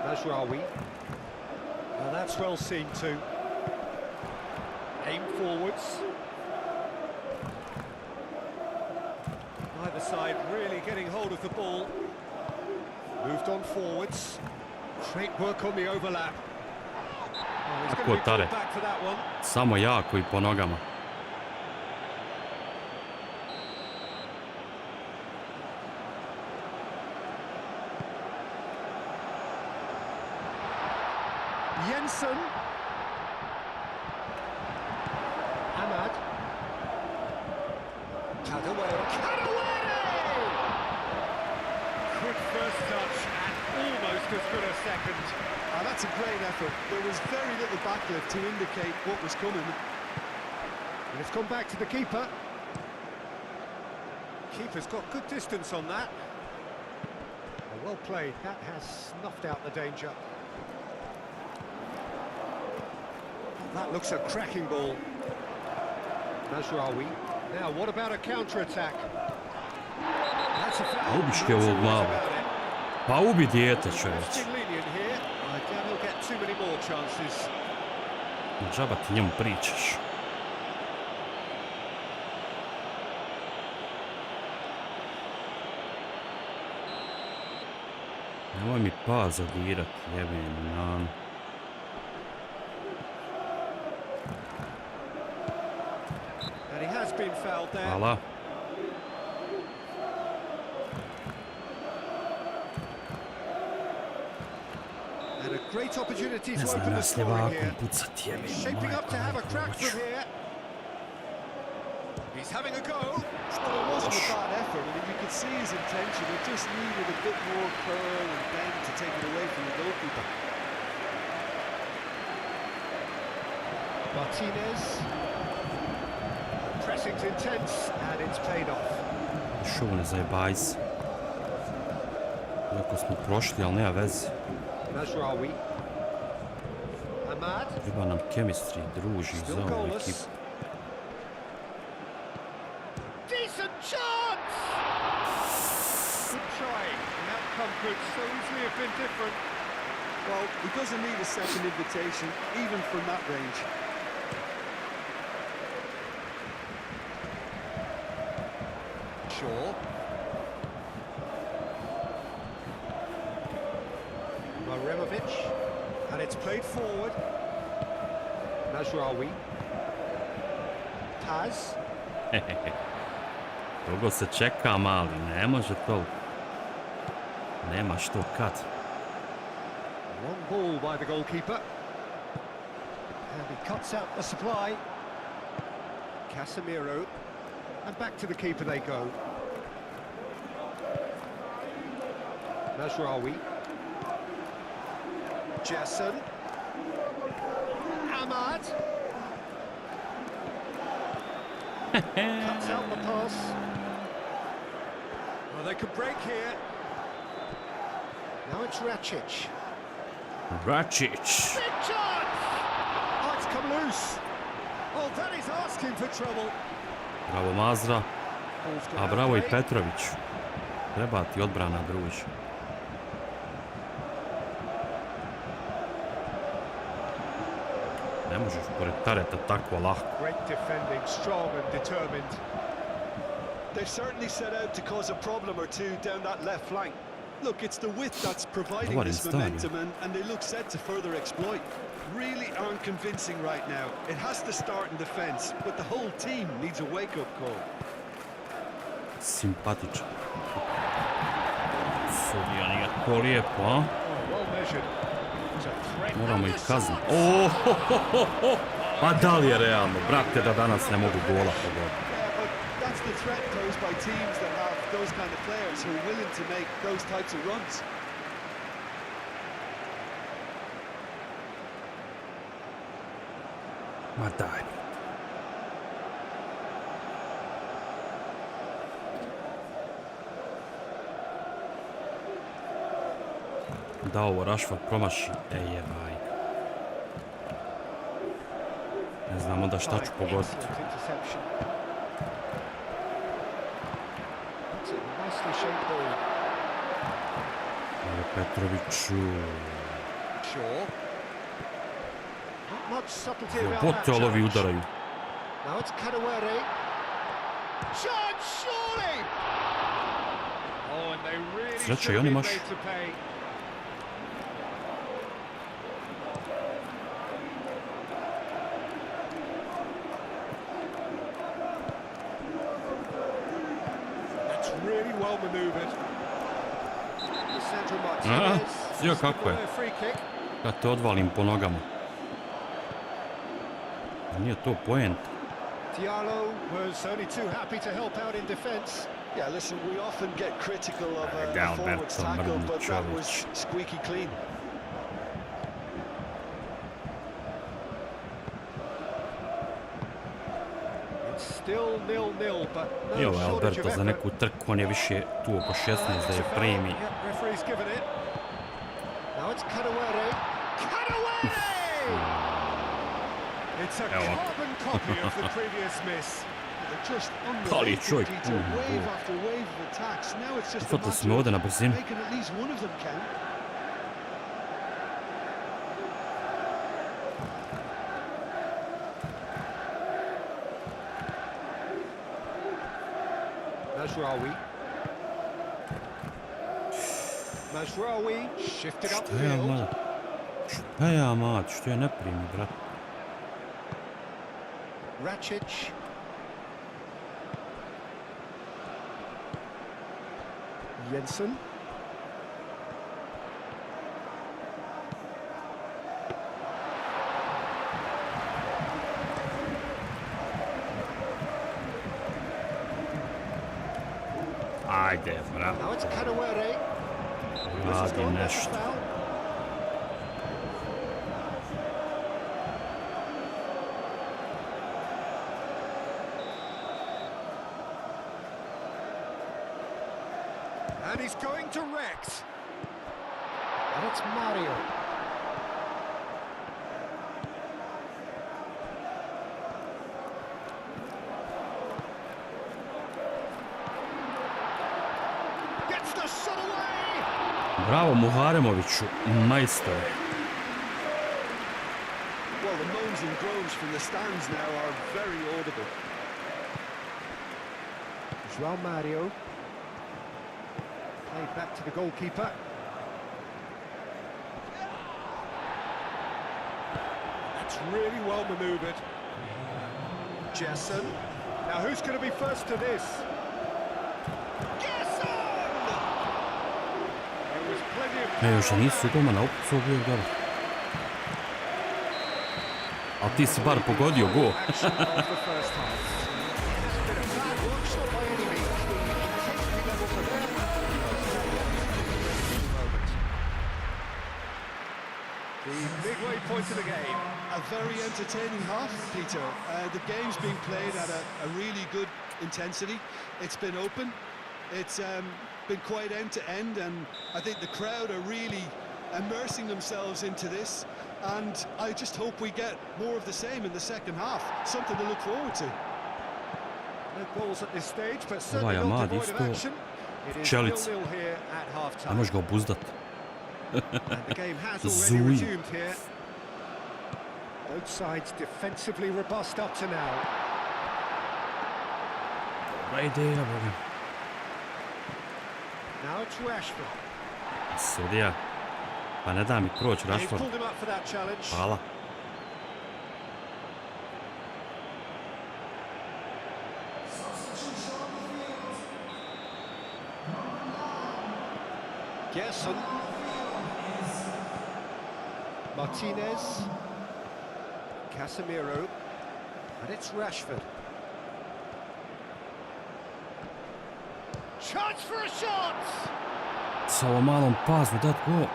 Mazraoui. Well, that's well seen too. Aim forwards. Either side really getting hold of the ball. Moved on forwards. Great work on the overlap. Oh, he's going to be called back for that one. Samo jako I po nogama. Jensen. Ahmad. Cut away. Quick first touch and almost as good a second. That's a great effort. There was very little backlift to indicate what was coming. And it's gone back to the keeper. Keeper's got good distance on that. Well played. That has snuffed out the danger. That looks a cracking ball. Mazraoui. Now, what about a counter-attack? That's a foul. Ubiške ovog malo. Pa ubi dijete, čovječ. I doubt he'll get too many more chances. Džaba ti njemu pričaš. Nemoj mi pa zadirat, jebim nan. Hvala. Ne znam ja s ljevakom pucat, jebim majko, majko. He's having a go. Well, it wasn't a bad effort. I mean, you could see his intention. It just needed a bit more curl and bend to take it away from the goalkeeper. Martinez. Pressing's intense and it's paid off. Šo ne zajebaj se. Iako smo prošli, ali nema veze. Mazraoui. Ahmad. Treba nam chemistry, druži za ovu ekipu. Decent chance! Good try. The outcome could so easily have been different. Well, he doesn't need a second invitation, even from that range. Shaw. Revolver. And it's played forward. Mazraoui. Paz. Dugo se čeka, mali, ne može to. Nema što kad. Long ball by the goalkeeper. And he cuts out the supply. Casemiro. And back to the keeper they go. Mazraoui. Jason. Ahmad. Cuts out the pass. Well, they could break here. Now it's Rakic. Rakic. Big chance! Oh, it's come loose. Oh, that is asking for trouble. Bravo Mazra. A bravo I Petrović. Treba ti odbrana, druže. Ne možeš pored Tareta tako lahko. Great defending, strong and determined. They've certainly set out to cause a problem or two down that left flank. Look, it's the width that's providing this momentum, and they look set to further exploit. Really aren't convincing right now. It has to start in defense, but the whole team needs a wake-up call. Simpatičan. Sudija nije tako lijepo, a? Moramo ih kazniti. Pa da li je realno, brate, da danas ne mogu gola pogoditi? That's the threat posed by teams that have those kind of players who are willing to make those types of runs. Ma daj. Da ovo Rashford promaši, jebaj. Ne znam onda šta ću pogoditi. Evo Petroviću. Bote, ali ovi udaraju. Sreća i oni maš. Sio kako je. Kad te odvalim po nogama. Nije to poent. Yeah, listen, we often get critical of a forward's tackle, but that was squeaky clean. I ovo je Alberto za neku trku, on je više tu oko 16 da je primi. Evo. Ali je čovjek puno gol. Ufotili smo ovdje na brzinu. Šta ja mat, što ja ne primi, brat? Račić. Jensen. Ajde, brat. Radi nešto. And he's going to Rex. And it's Mario. Gets the shot away. Bravo Muharemoviću, majstore. Well, the moans and groans from the stands now are very audible. João Mario. Played back to the goalkeeper. That's really well manoeuvred. Jason. Now who's going to be first to this? Još nisu doma na opcu bio dobro. Ali ti si bar pogodio gol. Midway point of the game. A very entertaining half, Peter. The game's being played at a really good intensity. It's been open. It's been quite end to end, and I think the crowd are really immersing themselves into this. And I just hope we get more of the same in the second half. Something to look forward to. No goals at this stage, but certainly not devoid of action. Pčelice. Ne možeš ga obuzdat. Zuji. Both sides defensively robust up to now. Dobra ideja, Boga. Now it's Rashford. Sudija. Pa ne da mi proći, They've Rashford. pulled him up for that challenge. Hvala. Gerson. Martinez. Casemiro. And it's Rashford. Chance for a shot! Sa ovom malom pazu dat gol.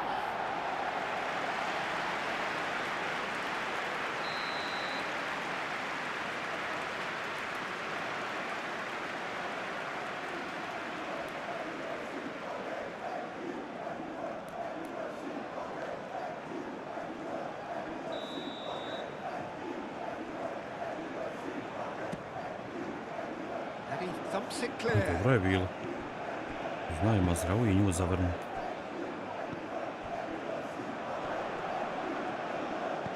And he thumps it clear. Dobro je bilo. Znaju Mazraoui i nju zavrnu.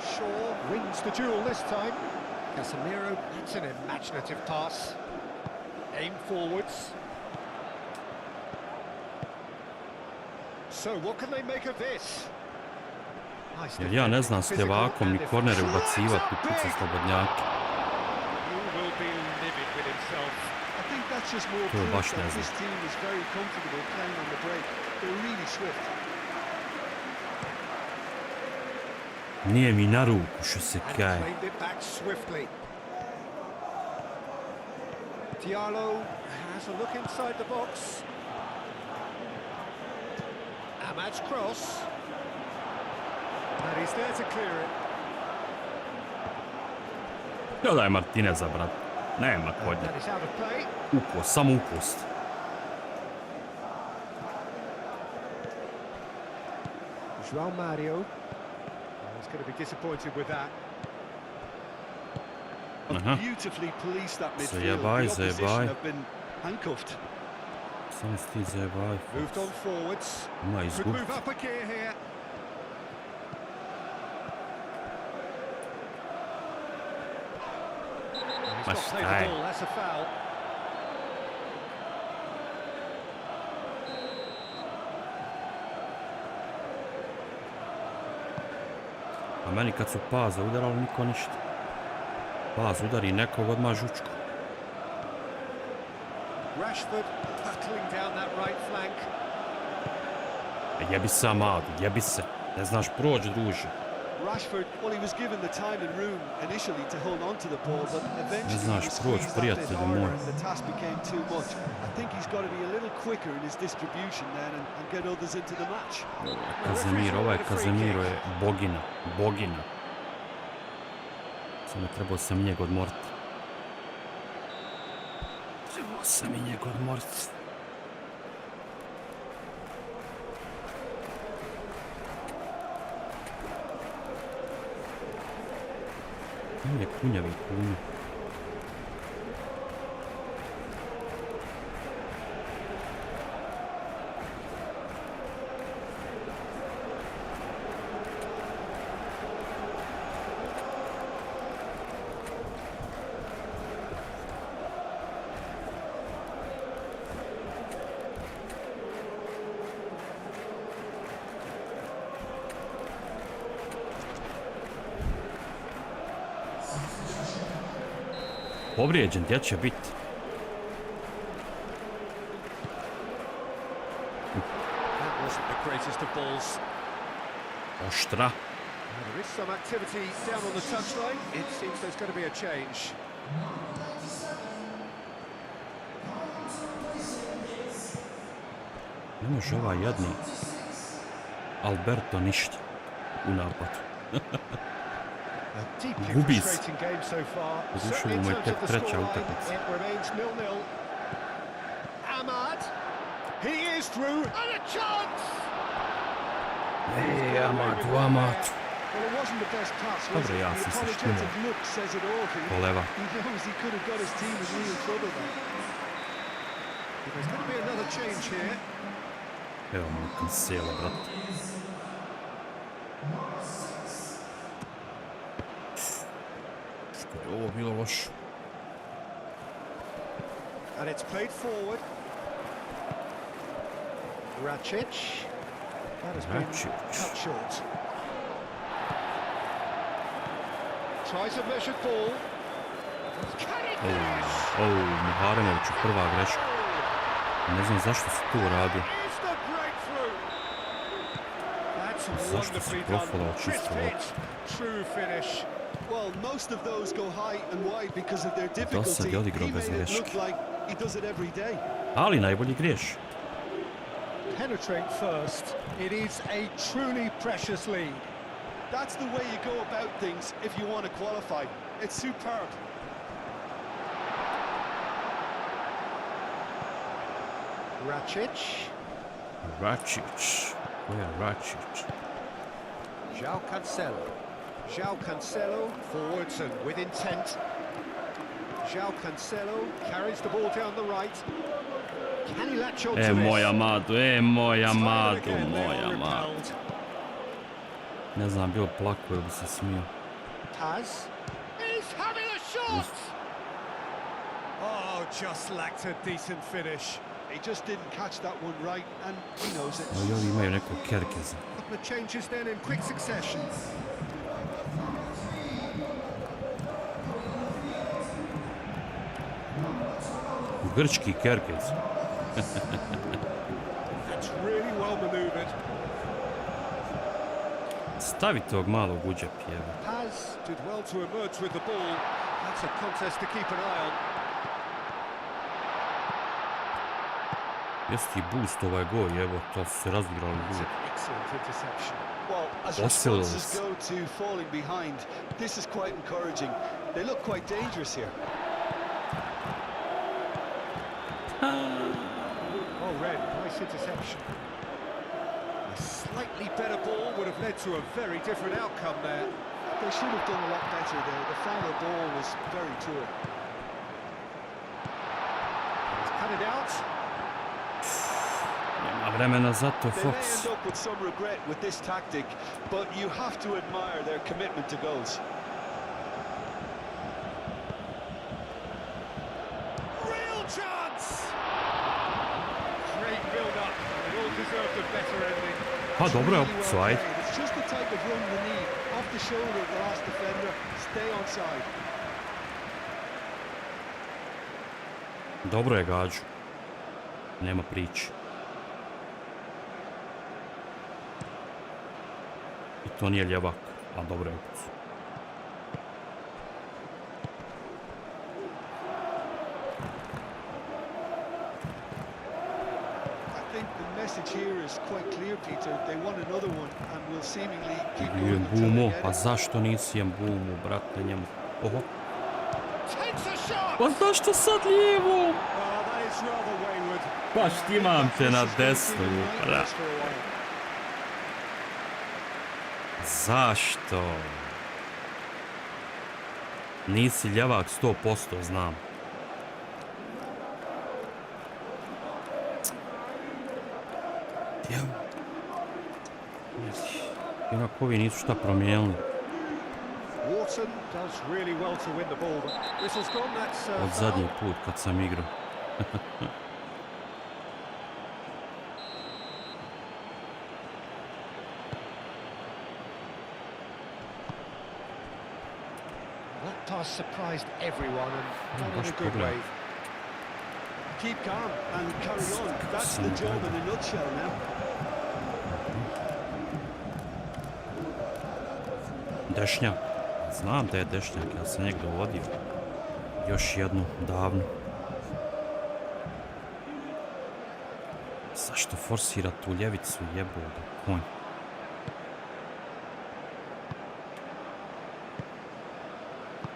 Shaw wins the duel this time. Casemiro, that's an imaginative pass. Aim forwards. So what can they make of this? Nice. Jer ja ne znam s ljevakom ni kornere ubacivat ni puca slobodnjake. He will be livid with himself. I think that's just more To je proof baš that ne znam. this team is very comfortable playing on the break. They're really swift. Nije mi na ruku što se And kaje. claimed it back swiftly. Diallo has a look inside the box. Ahmad's cross. And he's there to clear it. Ja daj Martineza, brat. Nema kod nje. That is out of play. Ukos, samo ukos. João Mario. He's going to be disappointed with that. Aha. Beautifully policed that midfield. Zajebaj, The opposition zajebaj. have been handcuffed. Samo si ti zajebaj. Moved on forwards. Ima Could izgubit. move up a gear here. He's Ma not played stai. the ball, that's a foul. A meni kad su Paza udarali, niko ništa. Paz udari nekog odmah žučku. Rashford battling down that right flank. Jebi se Amadu, jebi se. Ne znaš proći, druže. Rashford, well, he was given the time and room initially to hold on to the ball, but eventually he znaš was proći, squeezed that bit prijatelju harder moj. and the task became too much. I think he's got to be a little quicker in his distribution then and get others into the match. Kazemiro, ovaj Kazemiro je bogina, bogina. Samo trebao sam njega odmoriti. Trebao sam i njega odmoriti. On je kunjavi kunu. Povrijeđen, gdje će biti? That wasn't the greatest of balls. Oštra. There is some activity down on the touchline. It seems there's going to be a change. Ne može ovaj jedni Alberto ništa u napadu. A deeply Gubi se. frustrating game so far. Doduše, Certainly in ovo je terms tek of the treća scoreline, utakmica. it remains 0-0. Ahmad, he is through, and a chance! Ej, Amadu, Amadu. Well, it wasn't the best pass, was Dobro, it? ja The sam se apologetic štimao. look says it all for you. Koleva. He knows he could have got his team in real trouble there. There's going to be another change here. Evo mu Cancelo, brate. Što je ovo bilo loše? And it's played forward. Racic. That has been cut short. Tries a measured ball. Can he finish? Miharemoviću, prva greška. Ne znam zašto se tu radi. Is the breakthrough? That's Zašto se wonderfully profilao done. čisto Crisp ovako? hit. True finish. Well, most of those go high and wide because of their Dosad difficulty. je odigrao He bez made it look greške. like he does it every day. Ali najbolji griješi. Penetrate first. It is a truly precious lead. That's the way you go about things if you want to qualify. It's superb. Racic. Racic. Ko je Racic? João Cancelo. João Cancelo forwards and with intent. João Cancelo carries the ball down the right. Can he latch on to this? Moj Amado, moj Amado, Again, they moj are Amado. repelled. Ne znam, bilo plako ili bi se smio. Paz. He's having a shot! Oh, just lacked a decent finish. He just didn't catch that one right, and he knows it. I ovi imaju nekog Kerkeza. Couple of changes then in quick succession. Grčki Kerkez. That's really well manoeuvred. Stavi tog malog uđa pjeva. Paz did well to emerge with the ball. That's a contest to keep an eye on. Jesi ti boost ovaj gol, evo, to su se razigrali It's ljudi. an excellent interception. Well, as Oscillos. responses go to falling behind, this is quite encouraging. They look quite dangerous here. Oh, Red, nice interception. A slightly better ball would have led to a very different outcome there. They should have done a lot better there. The final ball was very poor. He's cut it out. Nema vremena za to, They may Fox. end up with some regret with this tactic, but you have to admire their commitment to goals. Real chance! Great build-up. It all deserved a better ending. Pa dobro je Really well offside. played. It's just the type of run you need. Off the shoulder of the last defender, stay onside. Dobro je gađu. Nema priče. I to nije ljevak, a dobro je upucu. I think the message here is quite clear, Peter. They want another one and will seemingly keep going until they Bumo, get pa it. zašto nisi Bumo, brate, njemu? Oho. Takes a shot! Pa zašto sad lijevo? Oh, that is rather wayward. Pa štimam te na This is going desnu, to be behind brat. us for a while. Zašto? Nisi ljevak 100%, znam. Evo. Iako ovi nisu šta promijenili. Wharton does really well to win the ball, but whistle's gone, that's Od foul. zadnji put kad sam igrao. That pass surprised everyone and not in baš a good problem. way. Keep calm and carry on. That's the job in a nutshell now. Dešnjak. Znam da je dešnjak, ja sam njeg dovodio. Još jednu, davno. Zašto forsira tu ljevicu, jeboga, konj.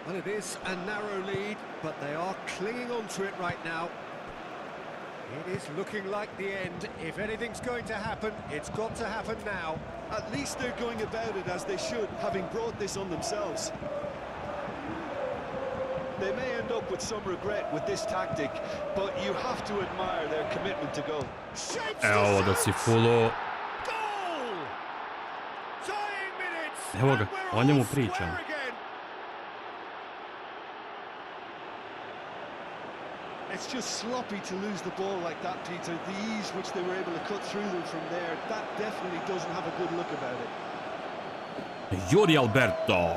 Well, it is a narrow lead, but they are clinging on to it right now. It is looking like the end. If anything's going to happen, it's got to happen now. At least they're going about it as they should, having brought this on themselves. They may end up with some regret with this tactic, but you have to admire their commitment to go. Evo da si fullo. Evo ga, o njemu pričam. It's just sloppy to lose the ball like that, Peter. The ease which they were able to cut through them from there, that definitely doesn't have a good look about it. Juri Alberto.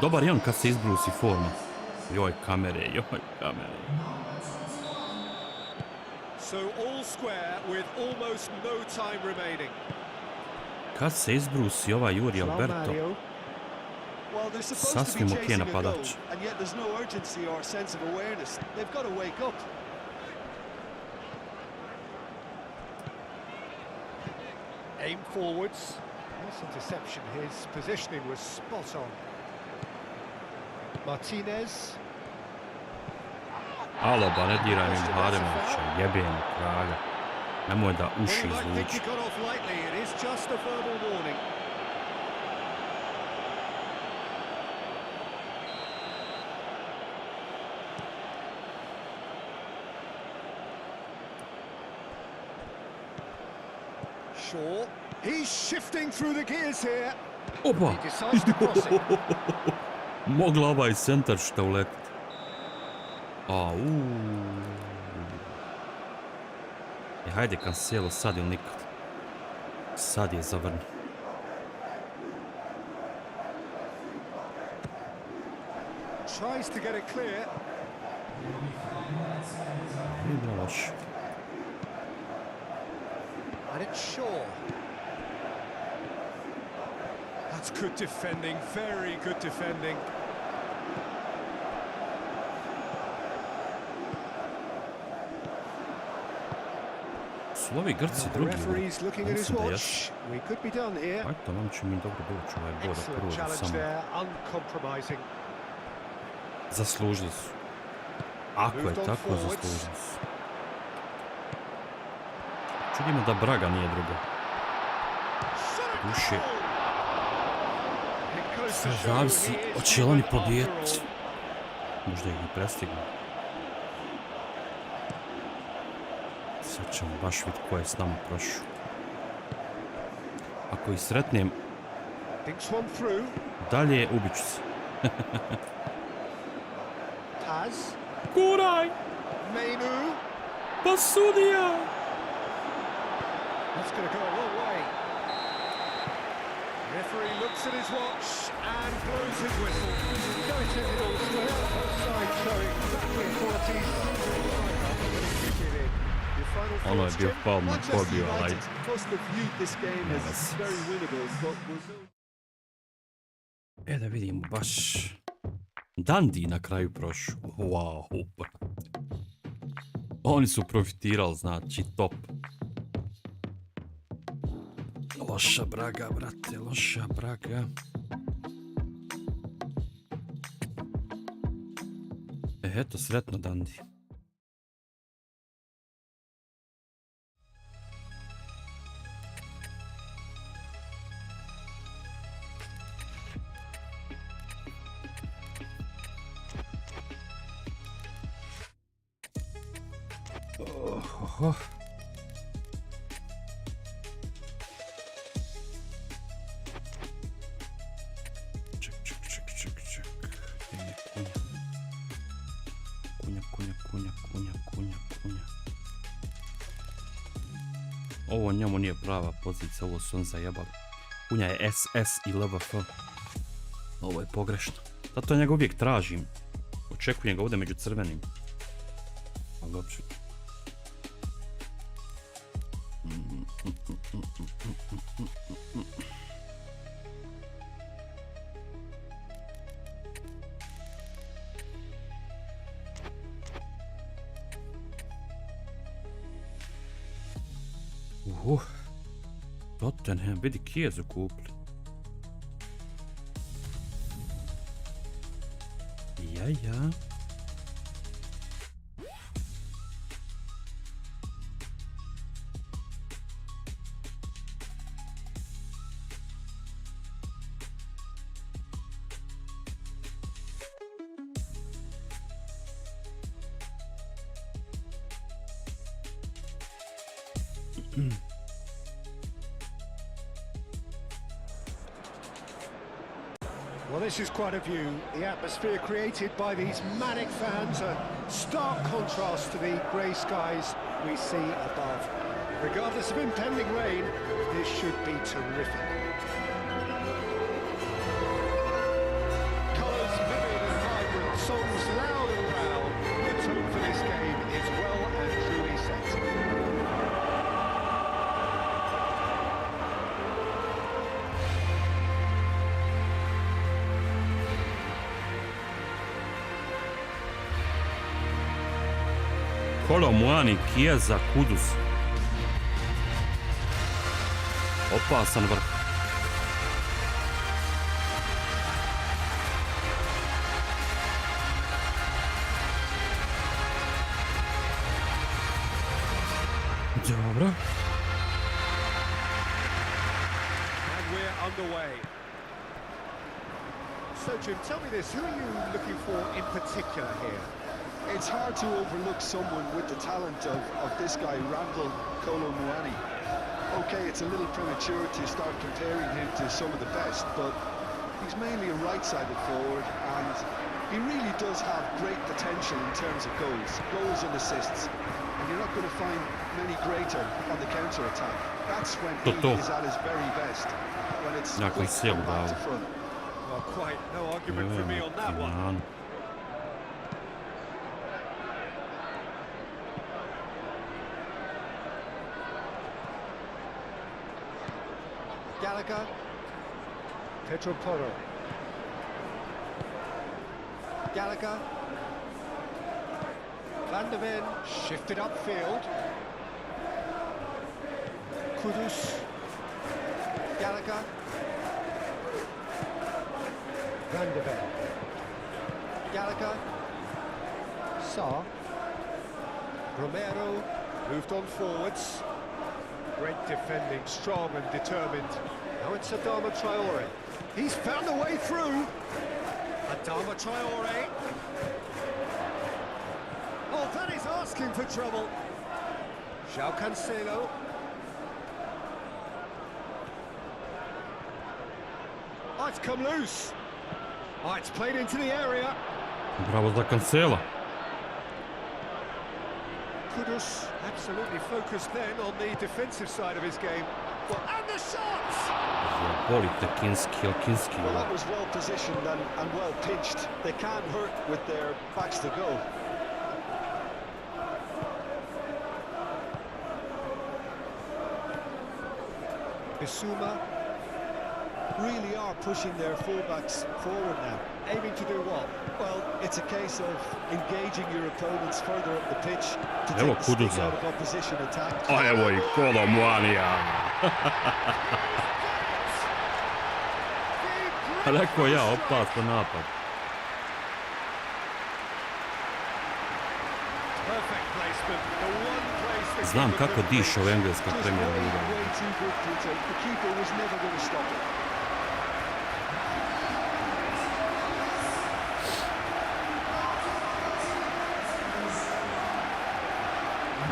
Dobar je on kad se izbrusi forma. Joj kamere, joj kamere. So all square with almost no time remaining. Kad se izbrusi ova Juri Alberto. Well, they're supposed to be Sasvim chasing a goal, napadač. and yet there's no urgency or sense of awareness. They've got to wake up. Aim forwards. Nice interception. His positioning was spot on. Martinez. Alo, ba ne diraj mi Hademovića, jebem kralja. Nemoj da uši Well, I think izvuči. he got off lightly. It is just a verbal warning. Shaw. He's shifting through the gears here. Opa! He decides to cross it. Mogla ovaj centar šta uletit. Hajde Cancelo sad ili nikad. Sad je zavrni. Tries to get it clear. Nije bilo loš. And it's Shaw. That's good defending, very good defending. Su ovi Grci drugi? Referee's looking at his Mislim da watch. jesu. We could be done here. Ajde, vam će mi dobro doći ovaj bod Excellent prvo challenge samo. there, uncompromising. Zaslužili su. Ako je tako, zaslužili su. Čudi me da Braga nije druga. Duše. Sad zavisi, hoće li oni pobijeti. Možda ih i prestignu. Sad ćemo baš vidjeti ko je s nama prošao. Ako ih sretnem, dalje ubit ću se. Taz. Kuraj! Mainu. Pa sudija! That's going to go a long way. Referee looks at his watch and blows his whistle. So intended all square. Both sides showing exactly qualities. Ono je bio faul na pobio, ali... Must have viewed this game as very winnable, but was no... Da vidimo baš... Dundee na kraju prošao. Wow. Oni su profitirali, znači top. Loša Braga, brate, loša Braga. Eto, sretno Dundee. Ček. Kunja. Ovo njemu nije prava pozicija, ovo su on zajebali. Kunja je SS i LVF. Ovo je pogrešno. Zato ja njega uvijek tražim. Očekujem ga ovdje među crvenim. Ali uopće. Tottenham, vidi Kijezu kupili. Ja. Well, this is quite a view. The atmosphere created by these manic fans, a stark contrast to the grey skies we see above. Regardless of impending rain, this should be terrific. Colours vivid and vibrant, songs loud and proud. The tone for this game is well and truly set. Kolomani, Kijeza, Kudus. Opasan vrh. Dobro. And we're underway. So, Jim, tell me this, who are you looking for in particular here? It's hard to overlook someone with the talent of this guy, Randall Kolo-Muani. Okay, it's a little premature to start comparing him to some of the best, but he's mainly a right-sided forward, and he really does have great potential in terms of goals and assists. And you're not going to find many greater on the counter-attack. That's when he is at his very best, when it's quick from back to front. Well, quite no argument for me on that one. Gallagher, Pedro Porro, Gallagher, Van der Ven shifted upfield, Kudus, Gallagher, Van der Ven, Gallagher, Sarr, Romero moved on forwards. Great defending, strong and determined. Now it's Adama Traore. He's found a way through. Adama Traore. Oh, that is asking for trouble. João Cancelo. Oh, it's come loose. Oh, it's played into the area. Bravo za Cancela. Kudus absolutely focused then on the defensive side of his game. Well, and the shots! Zabolite Kinski. Well, that was well positioned and well pitched. They can't hurt with their backs to goal. Bissouma Really are pushing their fullbacks forward now. aiming to do what? Well, it's a case of engaging your opponents further up the pitch to Evo take the sting Kudusa. out of opposition attack. A evo I Kolo-Muanija. Rekao ja, opasan napad. Perfect placement. The one place the Znam keeper kako couldn't diše u reach. engleskoj Just Premier way, Liga. way too good, Peter. The keeper was never going to stop it.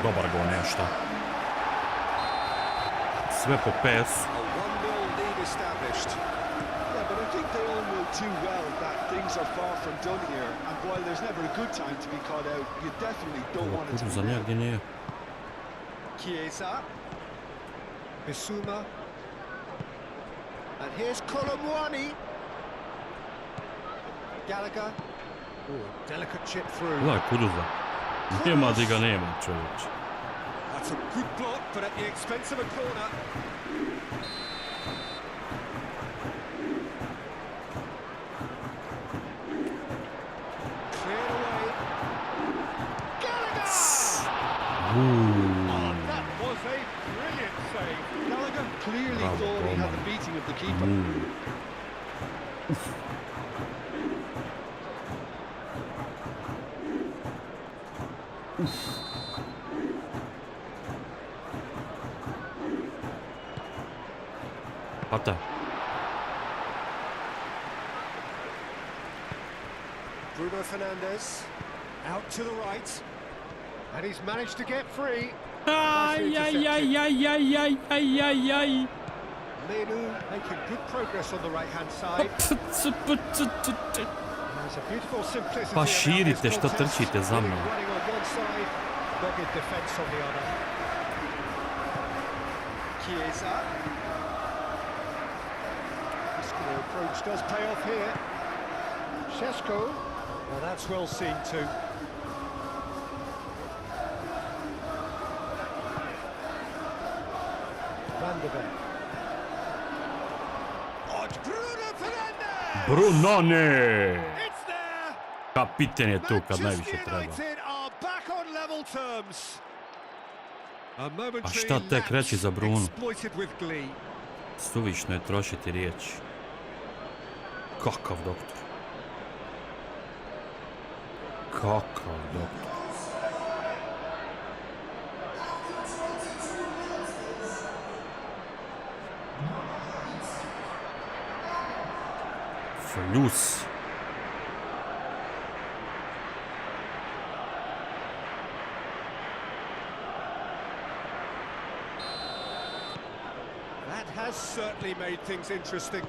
Dobar go nešto. Sve po pesu. A 1-0 lead established. Yeah, but I think they all know too well that things are far from done here. And while there's never a good time to be caught out, you definitely don't want it to Kudusa be now. nigdje nije. Chiesa. Bissouma. And here's Kolo-Muani. Gallagher. Oh, delicate chip through. Gledaj Kudusa. Nema di ga nema, čovječ. That's a good block, but at the expense of a corner. Cleared away. Gallagher! Oh, that was a brilliant save. Gallagher clearly Bravo, thought he had Roman. the beating of the keeper. Hata. Bruno Fernandes out to the right, and he's managed to get free. Menu making good progress on the right-hand side. There's a beautiful simplicity. Pa širite, što trčite za mnom? Running on one side, dogged defense on the other. Chiesa. This approach does pay off here. Šeško. Well, that's well seen too. Van de Beek. Brunone! Kapiten je tu kad najviše treba. A šta tek reći za Brunu? Suvišno je trošiti riječi. Kakav doktor. Kakav doktor. Fljus. That has certainly made things interesting.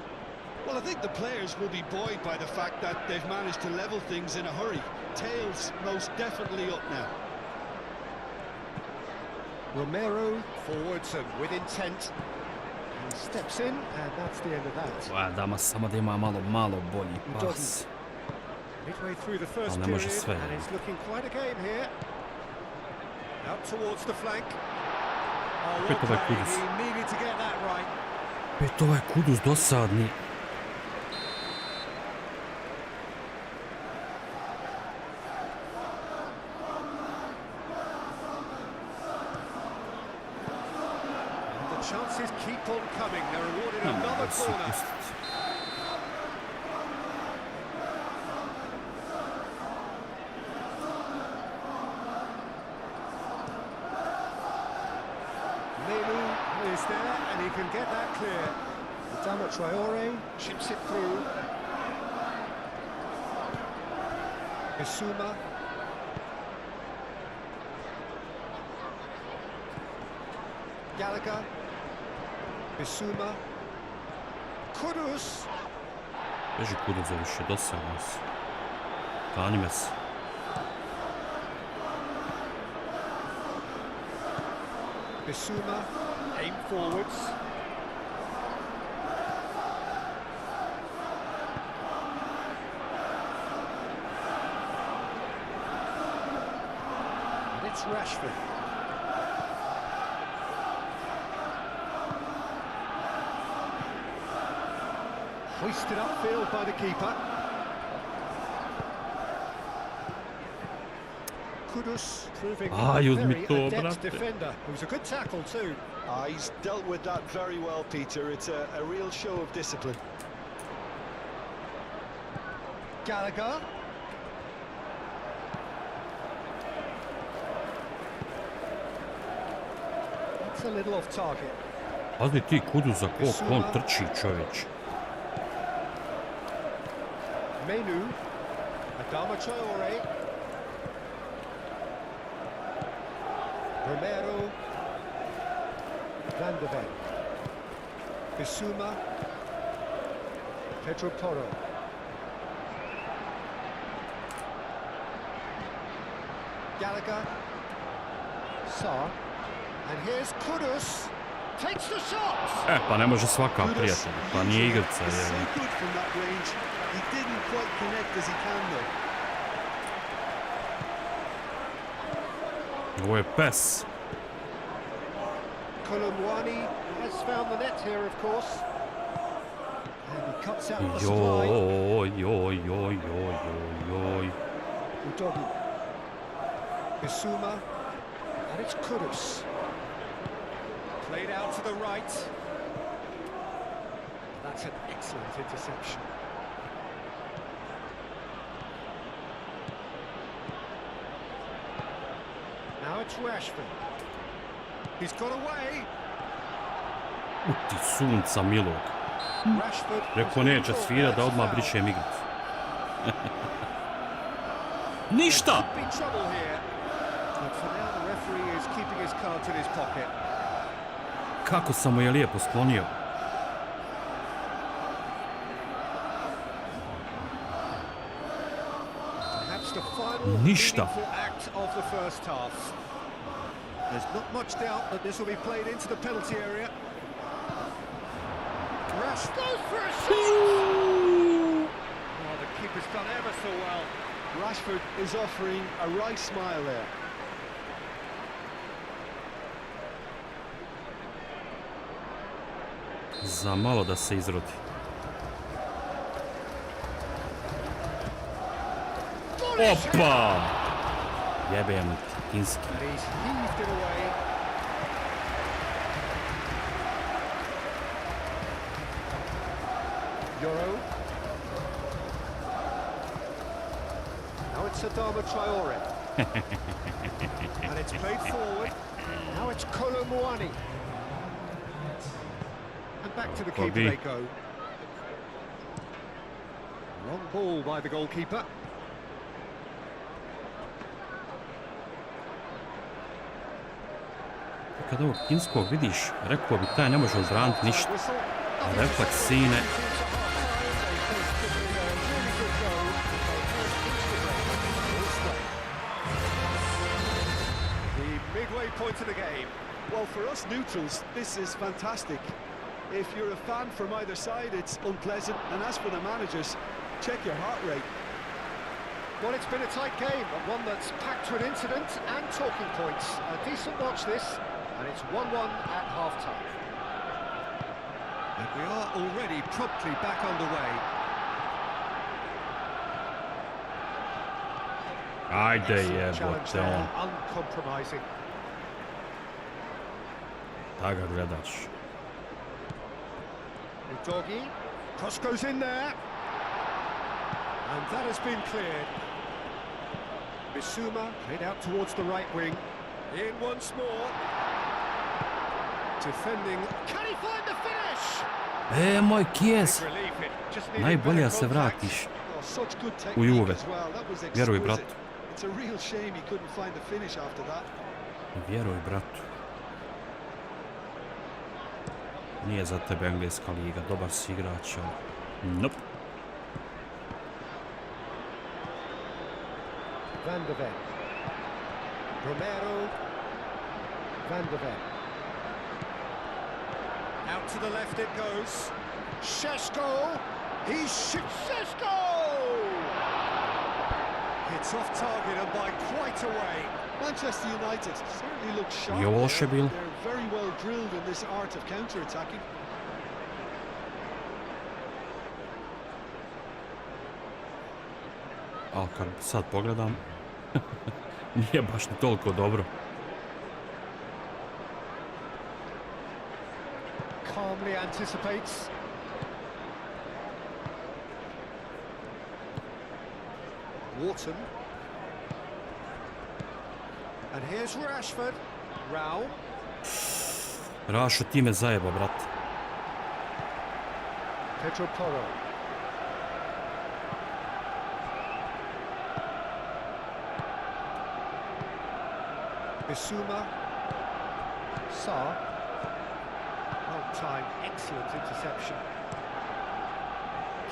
Well, I think the players will be buoyed by the fact that they've managed to level things in a hurry. Tails most definitely up now. Romero forwards and with intent. He steps in and that's the end of that. Dama samo da ima malo bolji pas. Midway through the first period and it's looking quite a game here. Out towards the flank. Oh, what play. He needed to get that right. Pet ovaj Kudus dosadni. Chances keep on coming. They're awarded another corner. Menu is there and he can get that clear. Adama Traore chips it through. Bissouma. Gallagher. Bissouma. Kudus. Beži Kudus za više, dosadno se. Kanime se. Bissouma, aim forwards. And it's Rashford. Hoisted upfield by the keeper. Kudus proving a very adept defender. It was a good tackle too. He's dealt with that very well, Peter. It's a real show of discipline. Gallagher. That's a little off target. Pazi ti Kudus za koliko on trči, čovječ. Menu, Adama Traore, Romero, Van de Beek, Bissouma, Pedro Porro, Gallagher, Sarr, and here's Kudus, takes the shot! Pa ne može svaka, prijatelj, pa nije igrica. He didn't quite connect as he can though. Ovo je pes. Kolumwani has found the net here, of course. And he cuts out the supply. Udogi. Bissouma. And it's Kudus. Played out to the right. That's an excellent interception. Now it's Rashford. He's got away. Ti sunca milog. Rekao neće svira da odmah brišem igricu. Ništa! But for now, the referee is keeping his cards in his pocket. Kako sam mu je lijepo sklonio. Perhaps the final Ništa. meaningful act of the first half. There's not much doubt that this will be played into the penalty area. Rash goes for a shot! Oh, the keeper's done ever so well. Rashford is offering a right smile there. Za malo da se izrodi. Opa! Jebem ti, Tinski. And he's heaved it away. Euro. Now it's Adama Traore. And it's played forward. Now it's Kolo Muani. And back to the keeper they go. Long ball by the goalkeeper. Kad ovog Tinskog vidiš, rekao bi taj ne može odbraniti ništa. Refleks sine. The midway point of the game. Well, for us neutrals, this is fantastic. If you're a fan from either side, it's unpleasant. And as for the managers, check your heart rate. Well, it's been a tight game, but one that's packed with incident and talking points. A decent watch this, and it's 1-1 at half-time. And we are already promptly back underway. Ajde Challenge jebote there, on. uncompromising. Da ga gledaš. Doggy, cross goes in there. And that has been cleared. Bissouma played out towards the right wing. In once more. Defending. Can he find the finish? Moj Kijes. Relief it. Just needed Najbolje better da se contact. vratiš Oh, such good u technique Juve. as well. That was Vjeruj, exquisite. bratu. It's a real shame he couldn't find the finish after that. Vjeruj, bratu. Nije za tebe engleska liga, dobar si igrač, ali... Nope. Van de Ven. Romero. Van de Ven. Out to the left it goes. Šeško. Šeško! It's off target and by quite a way. Manchester United certainly look sharp. Je ovo loše bilo? They're very well drilled in this art of counter-attacking. Ali kad sad pogledam, nije baš ni toliko dobro. Calmly anticipates. Wharton. And here's Rashford. Rao. Rašo, ti me zajeba, brate. Pedro Porro. Bissouma. Sarr. Well timed, excellent interception.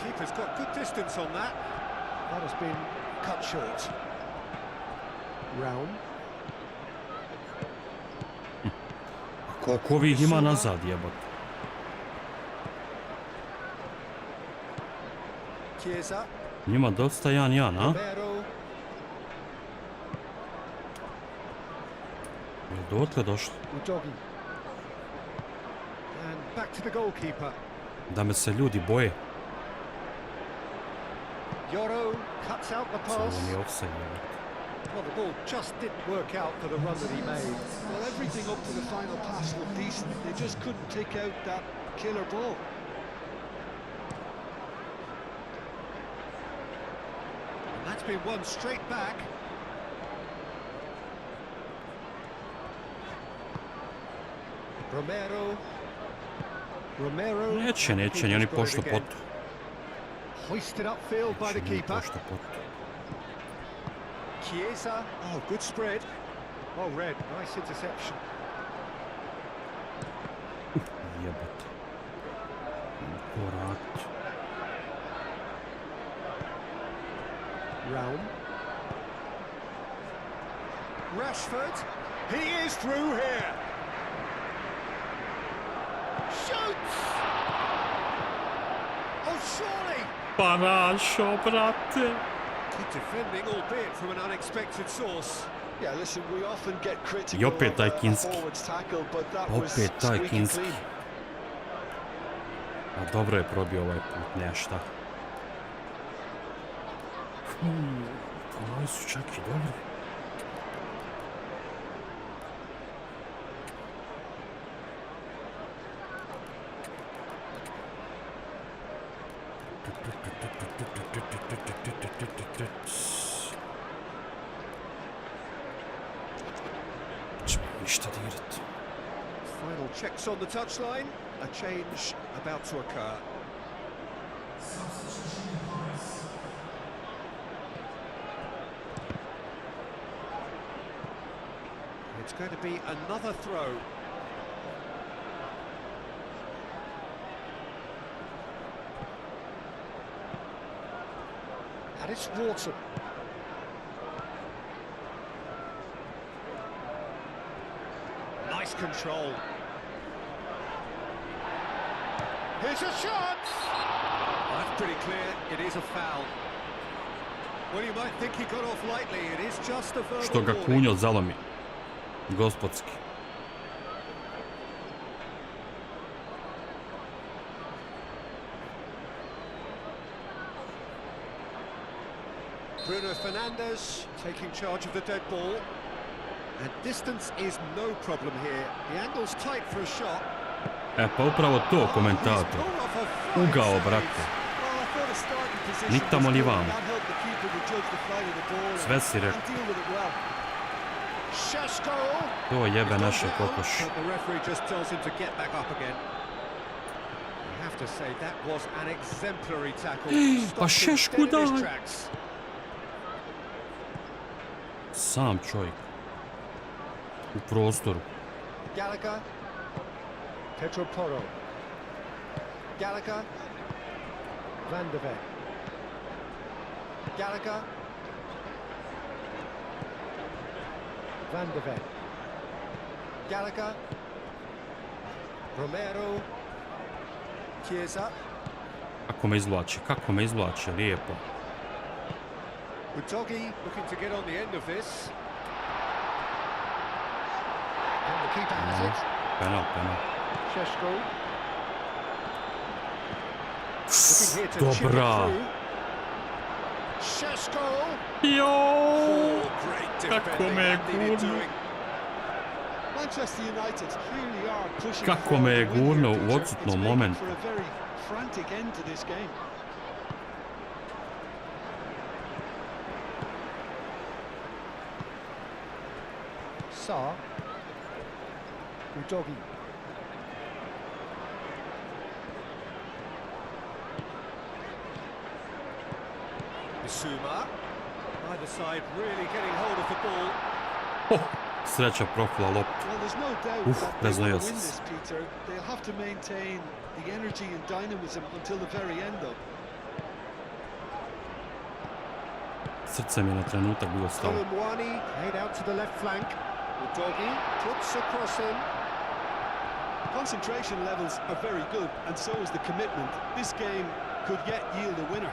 Keeper's got good distance on that. That has been cut short. Round. Koliko ovih ima nazad, jebot. Chiesa. Njima dosta 1-1, a? Romero. Je dotle došlo? Doggy. And back to the goalkeeper. Da me se ljudi boje. Yoro cuts out the Ovo pass. nije offside, jebot. Well, the ball just didn't work out for the run that he made. Well, everything up to the final pass looked decent. They just couldn't take out that killer ball. And that's been won straight back. Romero. Romero. Neće, ni oni pošto potu. Hoisted upfield by the Neće, ni keeper. pošto potu. Chiesa. Oh, good spread. Oh, Red, nice interception. Jebate. Korak. Realm. Rashford. He is through here. Shoots! Oh, surely! Parašo, brate. Good defending, albeit from an unexpected source. Yeah, listen, we often get I critical opet of taj a Kinski. forward's tackle, but that was Opet taj squeaky Kinski. clean. A dobro je probio ovaj put, nešta. Ovo su čak i dobri. Ništa dirati. Final checks on the touchline. A change about to occur. It's going to be another throw. And it's Wharton. Nice control. Here's a shot! That's pretty clear, it is a foul. Well, you might think he got off lightly, it is just a verbal Što ga warning. kunjo zalomi. Gospodski. Bruno Fernandes taking charge of the dead ball. And distance is no problem here. The angle's tight for a shot. E pa upravo to, komentator. He's pulled off a fine Ugao, save. brate. Well, I thought a starting position Ni tamo was ni good. vamo. That helped the keeper to judge the flight of the ball Sve si and rekao. deal with it well. Šeško. To jebe He's naše gone down, kokoši. but the referee just tells him to get back up again. I have to say that was an exemplary tackle. Pa Stopped him Šešku dead in his daj. tracks. Sam čovjek. U prostoru. Gallagher. Pedro Porro. Gallagher. Van de Ven. Gallagher. Van de Ven. Gallagher. Romero. Chiesa. Kako me izvlači, lijepo. Udogi looking to get on the end of this. And the keeper has it. Penal. Šeško. Looking here to chip it Dobra. through. Šeško. Joooo. Great Kako defending me je that needed gurnuo. doing. Manchester United clearly are pushing Kako me je forward to win gurnuo here, u Peter. odsutnom It's making momentu. for a very frantic end to this game. Sarr. Udogi. Bissouma. Either side really getting hold of the ball. Oh, sreća profila loptu. Well, there's no doubt Uf, that they will preznajo win se. this, Peter. They'll have to maintain the energy and dynamism until the very end, though. Srce mi je na trenutak bilo stalo. Colomwani played out to the left flank. Udogi puts a cross in. Concentration levels are very good, and so is the commitment. This game could yet yield a winner.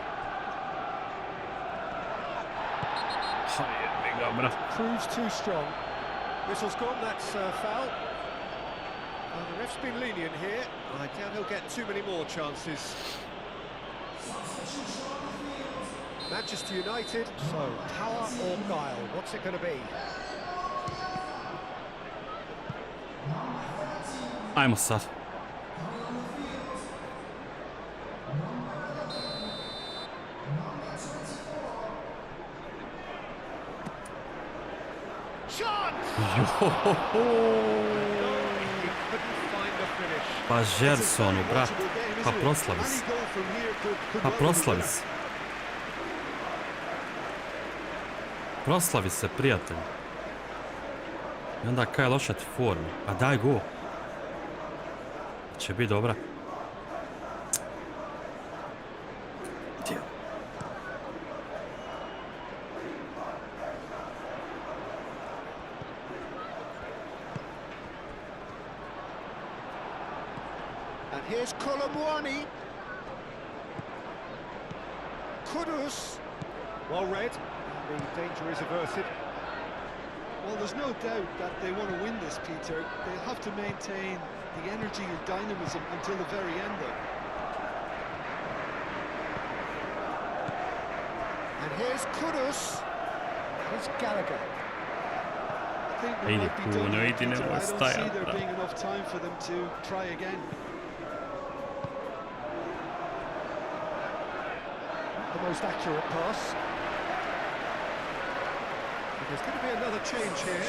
Proves too strong. Whistle's gone, that's foul. Well, the ref's been lenient here. I doubt he'll get too many more chances. Manchester United, so power or guile, what's it going to be? Ajmo sad. Shot! Pa Žersonu, brat. Pa proslavi se. Pa proslavi se. Proslavi se, prijatelj. I onda kaj je loša ti forma. A daj go. Će biti dobra. And here's Kolobuani. Kudus. Well read. The danger is averted. Well, there's no doubt that they want to win this, Peter. They'll have to maintain the energy and dynamism until the very end, though. And here's Kudus. Here's Gallagher. I think they might be done here, Peter. I don't see there being enough time for them to try again. The most accurate pass. There's going to be another change here.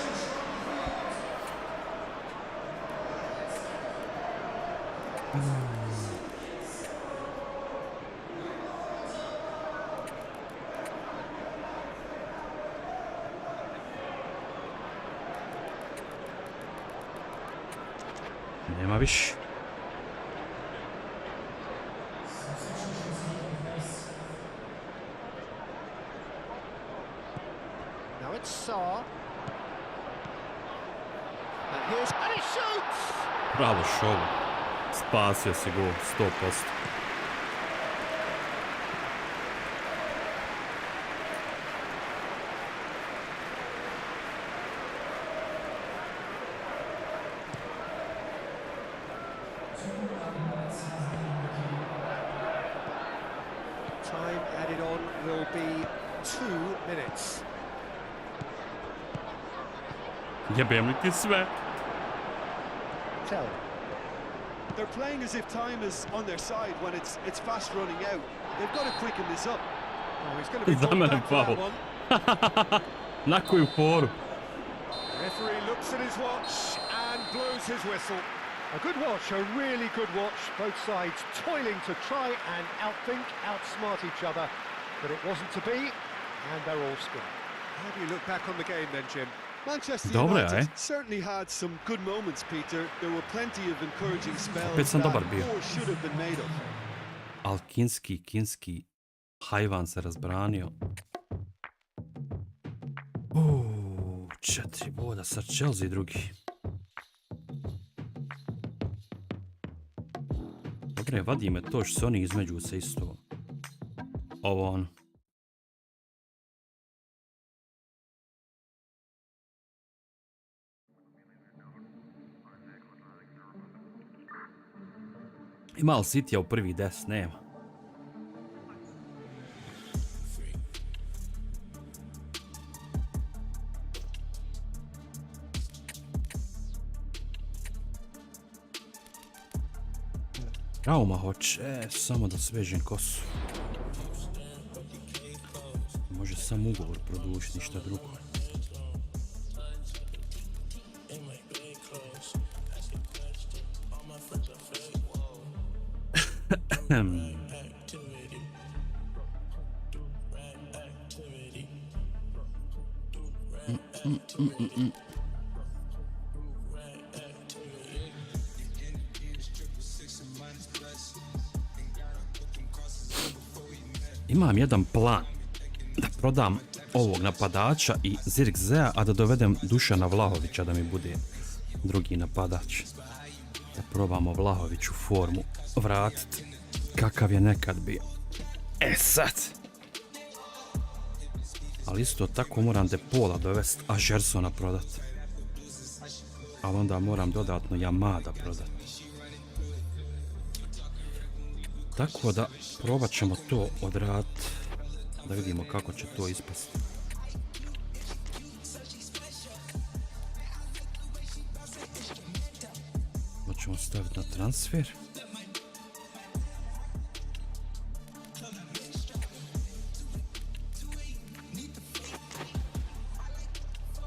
Nema više. Now it's Saar. And he shoots! Bravo Šovo. Spasio si gol, 100%. Time added on will be 2 minutes. Jebem li ti sve? Tell. They're playing as if time is on their side when it's fast running out. They've got to quicken this up. Oh, he's going to be Za brought mene back for that faul. one. Na koju foru? Referee looks at his watch and blows his whistle. A good watch, a really good watch. Both sides toiling to try and outthink, outsmart each other. But it wasn't to be, and they're all scored. How do you look back on the game then, Jim? Manchester Dobre, United certainly had some good moments, Peter. There were plenty of encouraging spells Opet sam that dobar bio. more should have been made of. Al kinski hajvan se razbranio. 4 boda, sad Chelsea drugi. Dobre, vadi me to što se oni između se isto. Ovo ono. Ima li City-a u prvi 10? Nema. Trauma hoće, samo da svežem kosu. Može sam ugovor produžiti, ništa drugo. Imam jedan plan da prodam ovog napadača i Zirkzea, a da dovedem Dušana Vlahovića da mi bude drugi napadač. Da probamo Vlahoviću formu vratiti kakav je nekad bio. E sad! Ali isto tako moram Depola dovesti, a Žersona prodati. Ali onda moram dodatno Yamada prodati. Tako da probat ćemo to odraditi, da vidimo kako će to ispasti. To ćemo staviti na transfer.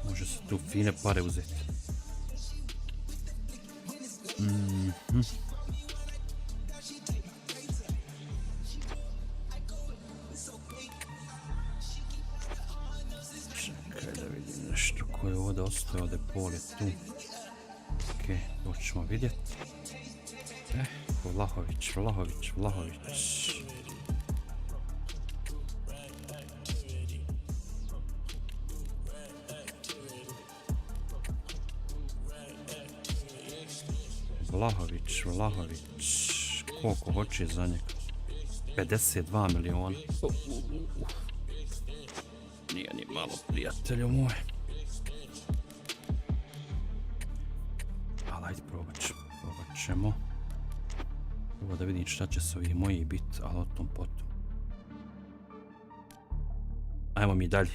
Može se tu fine pare uzeti. nešto koje ovdje ostaje, ovdje pol je tu. Ok, to ćemo vidjeti. Vlahović. Vlahović. Koliko hoće za njega? 52 miliona. Nije ni malo, prijatelju moj. Ali ajde, probat ćemo. Ovo da vidim šta će se ovi moji biti, ali o tom potom. Ajmo mi dalje.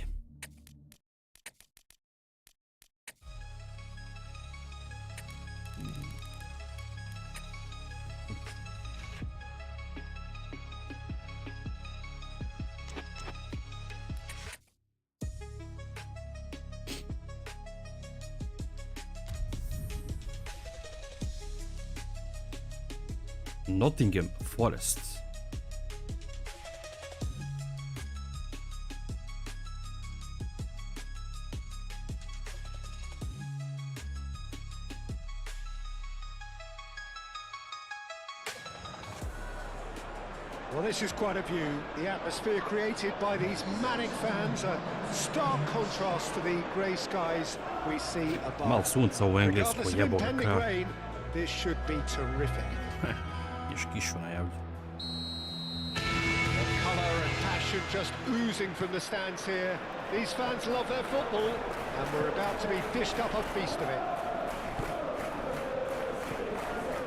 Nottingham Forest. Well, this is quite a view. The atmosphere created by these manic fans, a stark contrast to the grey skies we see above. Mal sunca u Engleskoj, jebo ga krav. Rain, this should be terrific. Još kišu najavlju. Colour and passion just oozing from the stands here. These fans love their football, and we're about to be dished up a feast of it.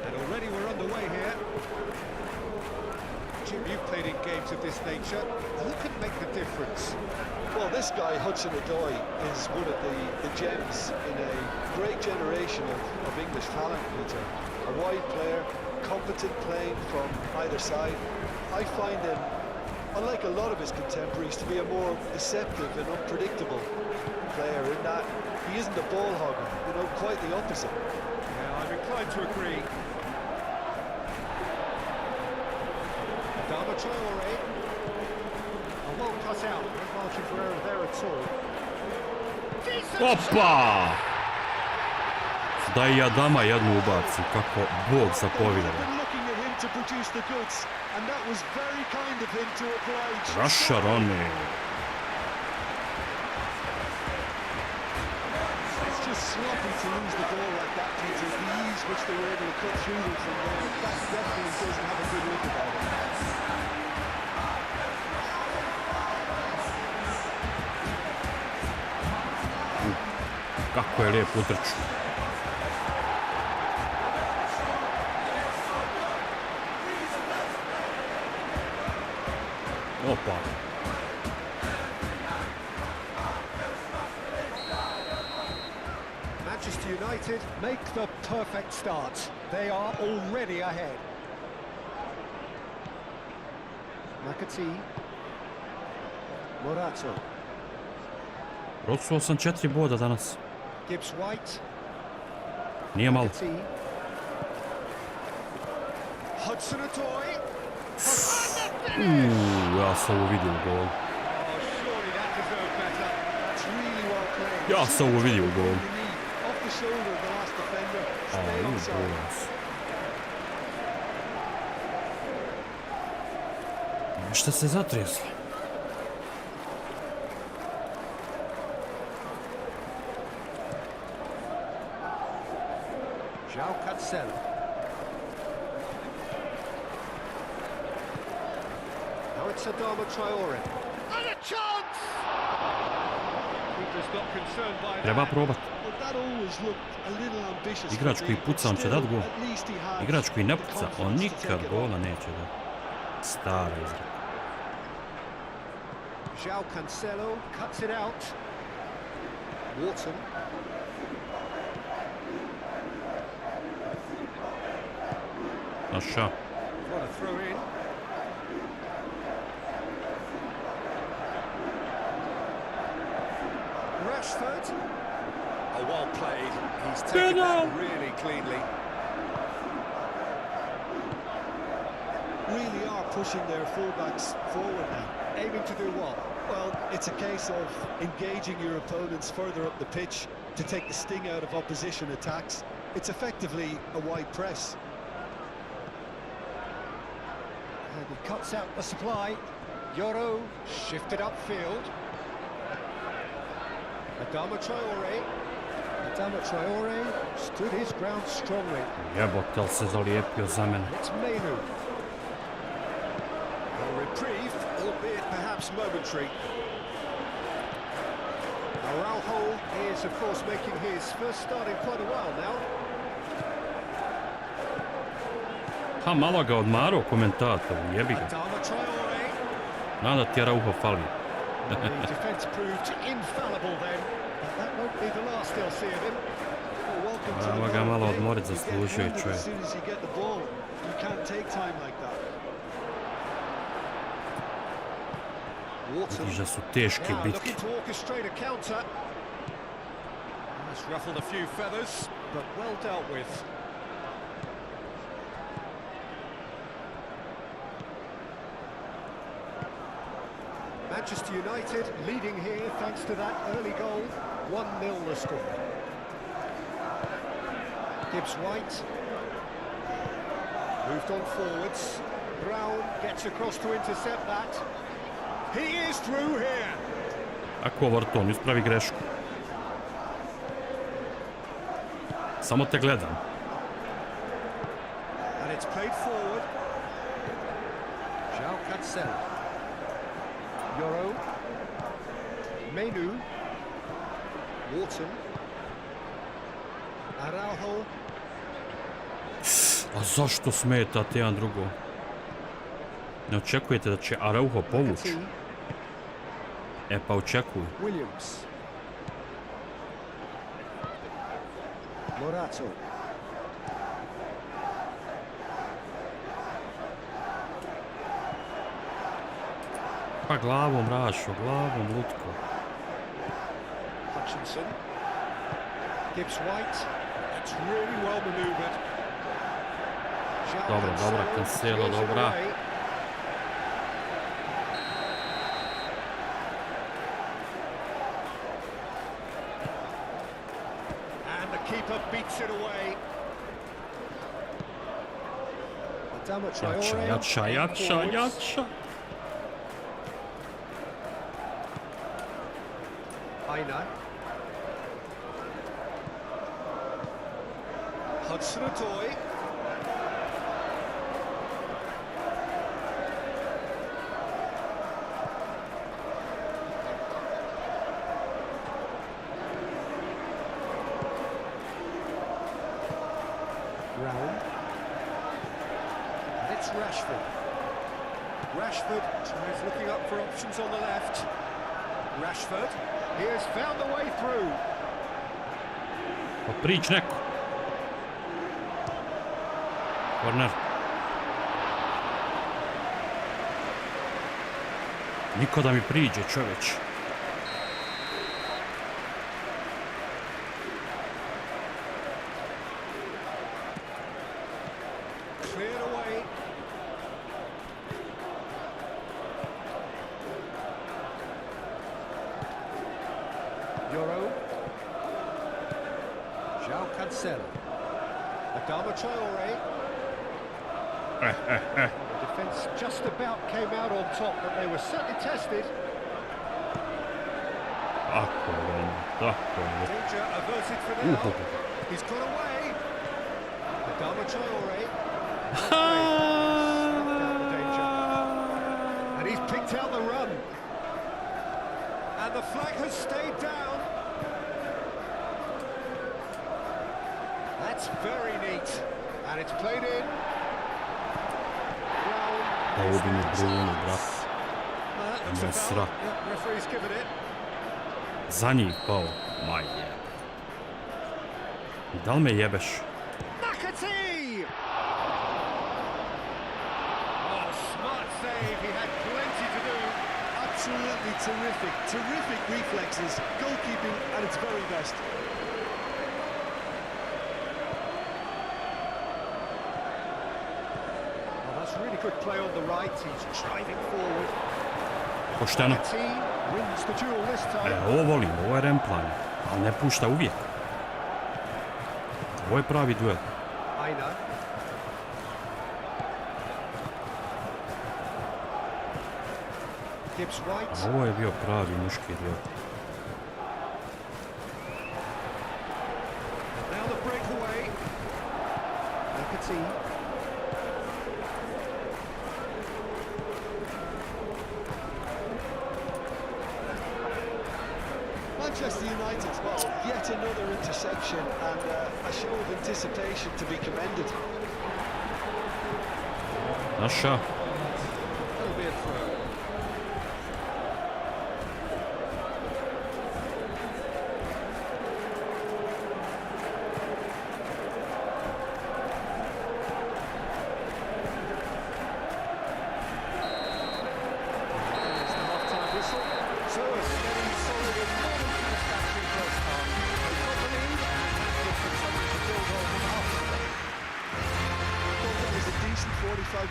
And already we're underway here. Jim, you've played in games of this nature. Who can make the difference? Well, this guy, Hudson-Odoi, is one of the gems in a great generation of English talent, Peter. A wide player, competent playing from either side. I find him, unlike a lot of his contemporaries, to be a more deceptive and unpredictable player in that he isn't a ball hogger, you know, quite the opposite. Yeah, I'm inclined to agree. Traore. A well cut out, no margin for error there at all. Opa! Da I Adama jednu ubacim, kako Bog zapovjeda. Rašarone. It's just sloppy to lose the ball like that, Peter. The ease which they were able to cut through them from there, that definitely doesn't have a good look about it. Kako je lijep utrč. Opa. Manchester United make the perfect start. They are already ahead. McAtee. Morato. Procuo sam 4 boda danas. Gibbs White. Nije malo. Hudson-Odoi. Ja sam ovo vidio u golu. Ja sam ovo vidio u golu. Šta se zatreslo? Now it's Adama Traore. And a chance! Keeper's not concerned by that. Treba probat. Igrač koji puca, on će dat gol. Igrač koji ne puca, on nikad gola neće dat. Stara izreka. João Cancelo cuts it out. Wharton. Naša. What a throw in. Rashford. Oh, well played. He's taken that really cleanly. Really are pushing their fullbacks forward now. Aiming to do what? Well, it's a case of engaging your opponents further up the pitch to take the sting out of opposition attacks. It's effectively a wide press. And he cuts out the supply. Yoro shifted upfield. Adama Traore stood his ground strongly. Jebote, ali se zalijepio za mene. It's Menu. A reprieve, albeit perhaps momentary. Araujo is, of course, making his first start in quite a while now. Ha, malo ga odmarao komentator, jebi ga. Adama Traore. Nada ti Araujo fali. The defence proved infallible then, but that won't be the last they'll see of him. Well, welcome to the Ajmo ga malo game. odmorit, You get zaslužio je handed čovjek. as soon as you get the ball. You can't take time like that. Vidiš da su teške Now bitke. looking to orchestrate a counter. That's ruffled a few feathers, but well dealt with. Manchester United leading here thanks to that early goal. 1-0 the score. Gibbs White. Moved on forwards. Brown gets across to intercept that. He is through here. Ako Overton, ispravi grešku. Samo te gledam. And it's played forward. João Cancelo. Yoro. Menu. Wharton. Araujo. A zašto smetate jedan drugo? Ne očekujete da će Araujo povući? E pa očekuj. Williams. Morato. Pa glavom Rašo, glavom lutko. Hutchinson. Gibbs White. It's really well manoeuvred. Dobra, dobra, Cancelo, dobra. And the keeper beats it away. Adama Traore. Jača. Aina. Hudson-Odoi. Brown. And it's Rashford. Rashford tries looking up for options on the left. Rashford. He has found the way through. Pa prić neko. Corner. Niko da mi priđe, čovječ. Cleared away. Yoro. João Cancelo. Adama Traore. The defence just about came out on top, but they were certainly tested. Tako je, tako je. Danger averted for now. He's got away. Adama Traore. Snuffed out the danger. And he's picked out the run. And the flag has stayed down. That's very neat. And it's played in. Ovo bi mi Bruno, brat. Nemoj srat. Referee's given it. Za njih pao. Ma je. Da li me jebeš? McAtee! Oh, smart save. He had plenty to do. Absolutely terrific. Terrific reflexes. Goalkeeping at its very best. Really good play on the right, he's driving forward. Pošteno. Ovo volim, ovo je remplan, ali ne pušta uvijek. Ovo je pravi duel. Ovo je bio pravi muški duel. Manchester United, well, yet another interception and a show of anticipation to be commended. Naša. That'll be a throw.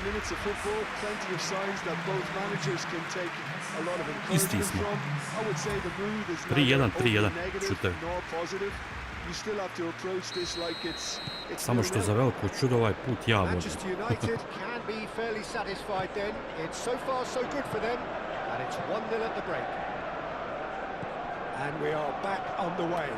Minutes of football, plenty of signs that both managers can take a lot of encouragement from. I would say the mood is neither negative nor positive. You still have to approach this like it's Samo što za veliko čudo ovaj put ja vodim. Manchester United can be fairly satisfied then. It's so far so good for them, and it's 1-0 at the break. And we are back on the way.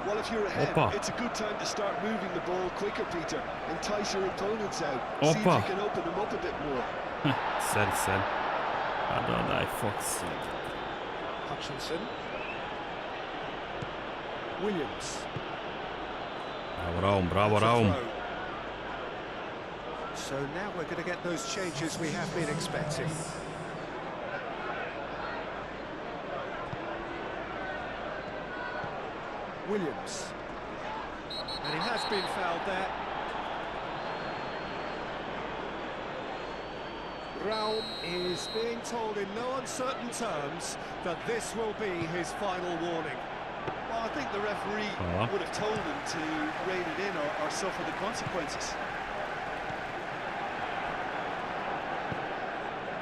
Well, if you're ahead, it's a good time to start moving the ball quicker, Peter. Entice your opponents out. See if you can open them up a bit more. Sen. A daj Fox. Hutchinson. Williams. Bravo Raum. So now we're going to get those changes we have been expecting. Williams. And he has been fouled there. Raum is being told in no uncertain terms that this will be his final warning. Well, I think the referee would have told him to rein it in or suffer the consequences.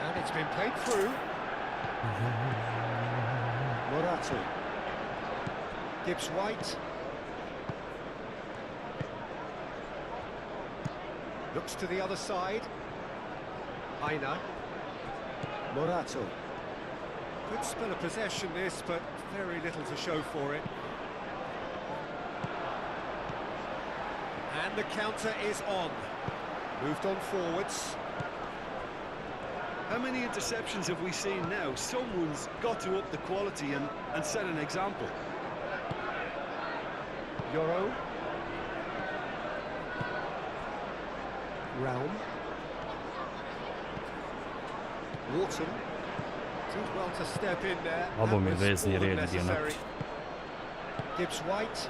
And it's been played through. Morata. Gibbs White. Looks to the other side. Aina. Morato. Good spell of possession this, but very little to show for it. And the counter is on. Moved on forwards. How many interceptions have we seen now? Someone's got to up the quality and set an example. Euro. Raum. Wharton. Did well to step in there. Abo mi vezni red gdje naprijed. Gibbs White.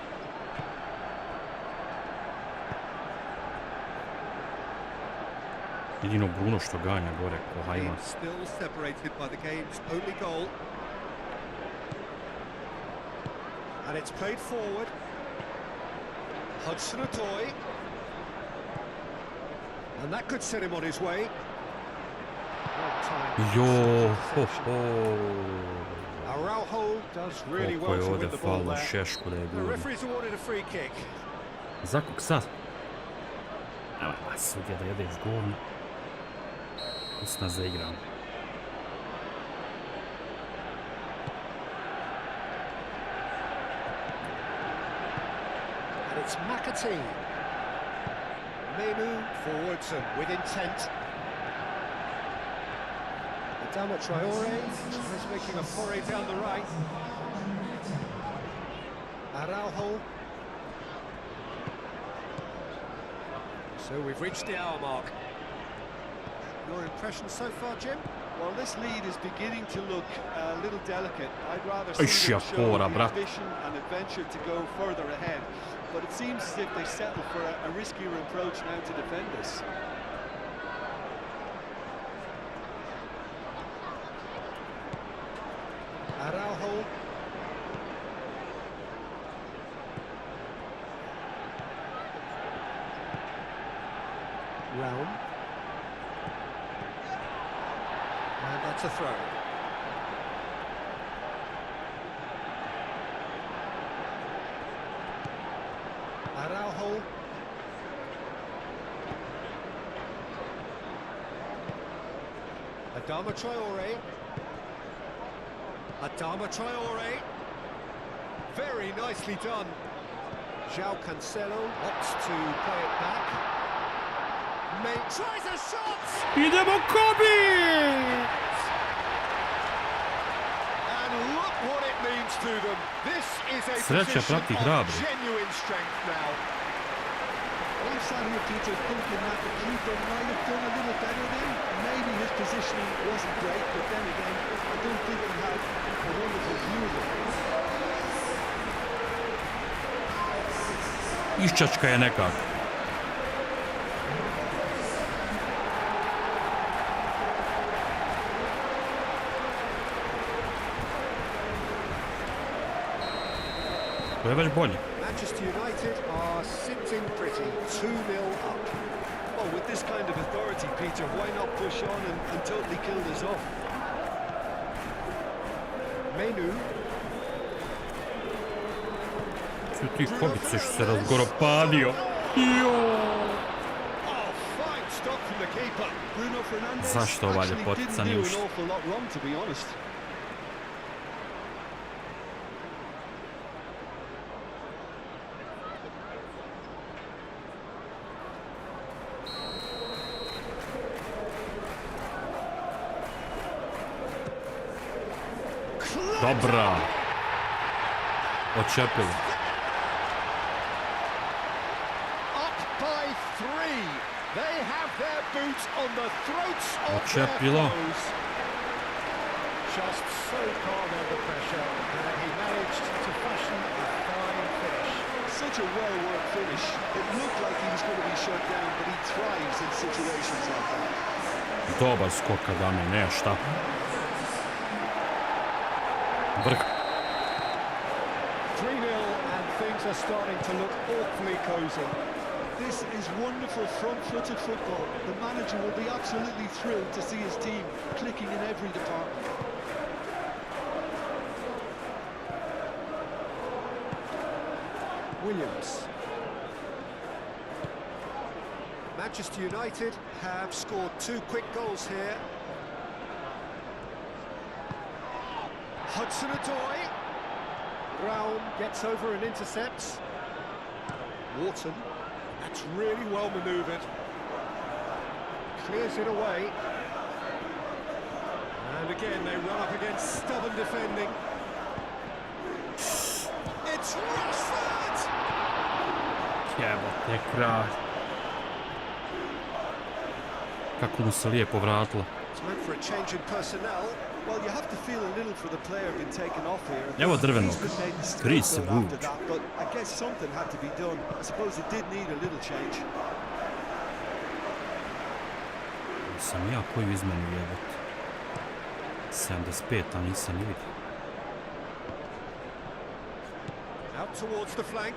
Jedino Bruno što ganja gore ko hajma. Still separated by the game's only goal. And it's played forward. Hudson-Odoi. And that could set him on his way. Jo, Araujo does really well to win the ball there. The referee's awarded a free kick. Za kog sad? Evo, sudija da jede iz govna. Usna zaigram. And it's McAtee. Menu forwards and with intent. Adama Traore is making a foray down the right. Araujo. So we've reached the hour mark. Your impression so far, Jim? Well, this lead is beginning to look a little delicate. I'd rather see them show the ambition and adventure to go further ahead. But it seems as if they settle for a riskier approach now to defend this. Araujo. Raum. And that's to throw. Araujo. Adama Traore. Adama Traore. Very nicely done. João Cancelo opts to play it back. Tries a shot! Idemo Kobi! And look what it means to them. This is a Sreća position prati of hrabri. genuine strength now. I'm sat here, Peter, thinking that the keeper might have done a little better then. Maybe his positioning wasn't great, but then again, I don't think he had a wonderful view of it. Iščačka je nekako. To je već bolje. Manchester United are sitting pretty, 2-0 up. Oh, with this kind of authority, Peter, why not push on and totally kill this off? Menu. Svi ti kobice što se razgoropadio. Oh, fine stop from the keeper. Bruno Fernandes Zašto ovaj actually ljepotica didn't nije do ušla? an awful lot wrong, to be honest. Dobra. Odčepili. Up by 3. They have their boots on the throats of their Odčepilo. foes. Just so calm under pressure, and he managed to fashion a fine finish. Such a well-worked finish. It looked like he was going to be shut down, but he thrives in situations like that. Dobar skok, Adame, ne šta. Vrh. 3-0 and things are starting to look awfully cosy. This is wonderful front-footed football. The manager will be absolutely thrilled to see his team clicking in every department. Williams. Manchester United have scored 2 quick goals here. Hudson-Odoi. Brown gets over and intercepts. Wharton. That's really well manoeuvred. Clears it away. And again, they run up against stubborn defending. It's Rashford! Jebote, kralj. Kako mu se lijepo vratilo. Time for a change in personnel. Well, you have to feel a little for the player being taken off here. Evo drvenog. He's been made to still 3 good se after vuče. that, but I guess something had to be done. I suppose it did need a little change. Sam ja koju izmenu jebote. 75, a nisam ni vidio. Out towards the flank.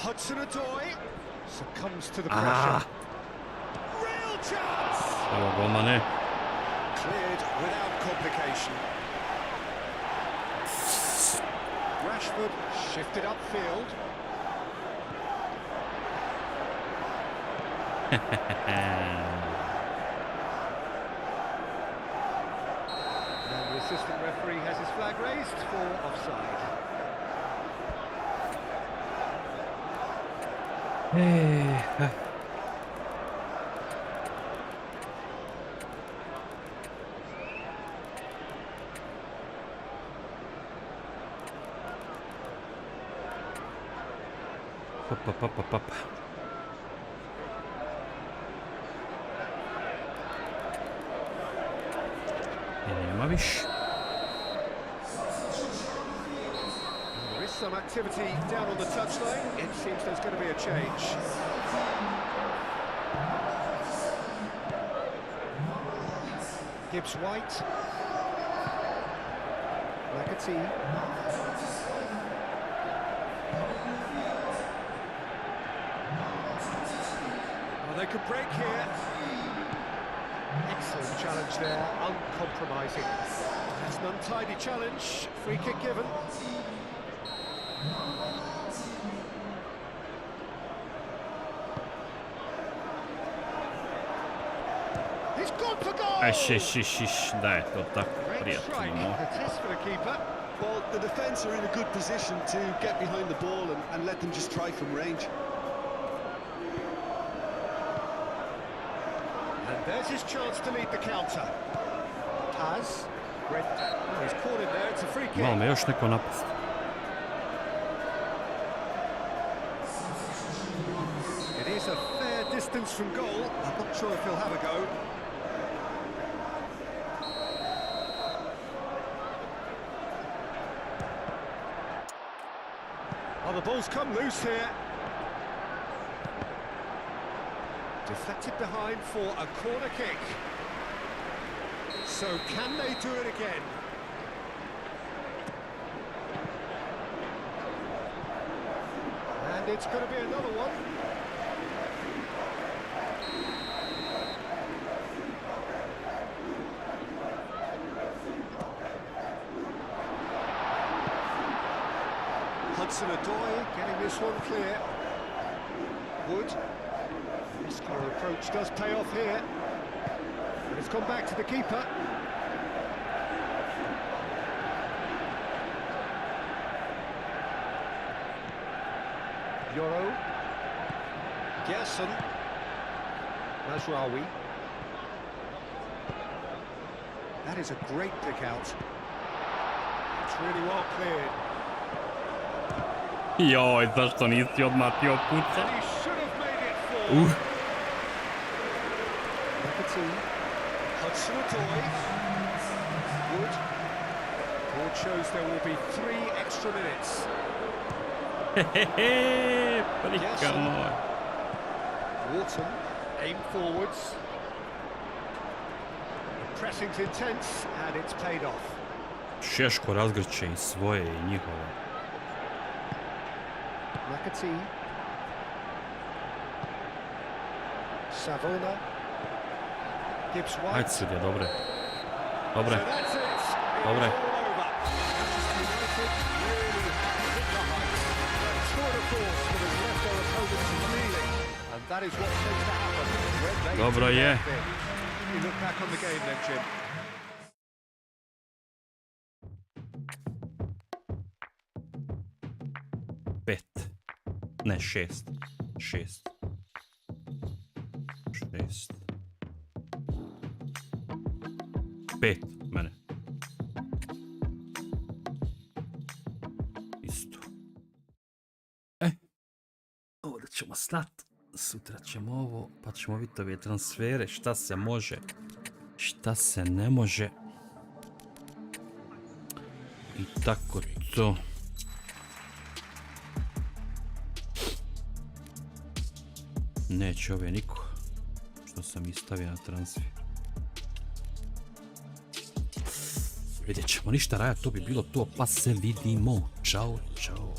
Hudson-Odoi succumbs to the pressure. Real chance! Evo golmane. Cleared without complication. Rashford shifted upfield. And the assistant referee has his flag raised for offside. Pop. Nema više. There is some activity down on the touchline. It seems there's going to be a change. Gibbs White. McAtee. Well, They could break here. Excellent challenge there, uncompromising. That's an untidy challenge. Free kick given. He's gone for goal. Da je to tako prijatno. A test for the keeper. Well, the defence are in a good position to get behind the ball and let them just try from range. And there's his chance to lead the counter. Has. He's caught in there, it's a free kick. Malo me još neko napast. It is a fair distance from goal. I'm not sure if he'll have a go. Oh, the ball's come loose here. Deflected behind for a corner kick. So can they do it again? And it's going to be another one. Hudson-Odoi getting this one clear. Wood. Muscular approach does pay off here. And it's gone back to the keeper. Yoro. Gerson. Mazraoui. That is a great pick out. It's really well cleared. Joj, zašto nisi odmah ti opuca? And he should have made it forward. Hudson-Odoi. Wood. Board shows there will be 3 extra minutes. Hehehe, prika moj. Wharton, aim forwards. The pressing's intense and it's paid off. Šeško razgrće i svoje i njihove. Nakati. Savona. Gibbs White. Ajde sudja, dobre. Dobre. So that's it. Dobre. It's all over. Manchester United really have hit the heights. A tour de force that has left their opponents reeling. And that is what tends to happen when they Dobro do je. their thing. You look back on the game then, Jim. Pet. Ne, 6. 6. 6. 5 mene. Isto. Ovdje ćemo stat. Sutra ćemo ovo, pa ćemo vidjeti ove transfere, šta se može, šta se ne može. I tako to. Neće ove niko, što sam ih stavio na transfer. Vidjet ćemo, ništa Raja, to bi bilo to, pa se vidimo. Ćao, čao.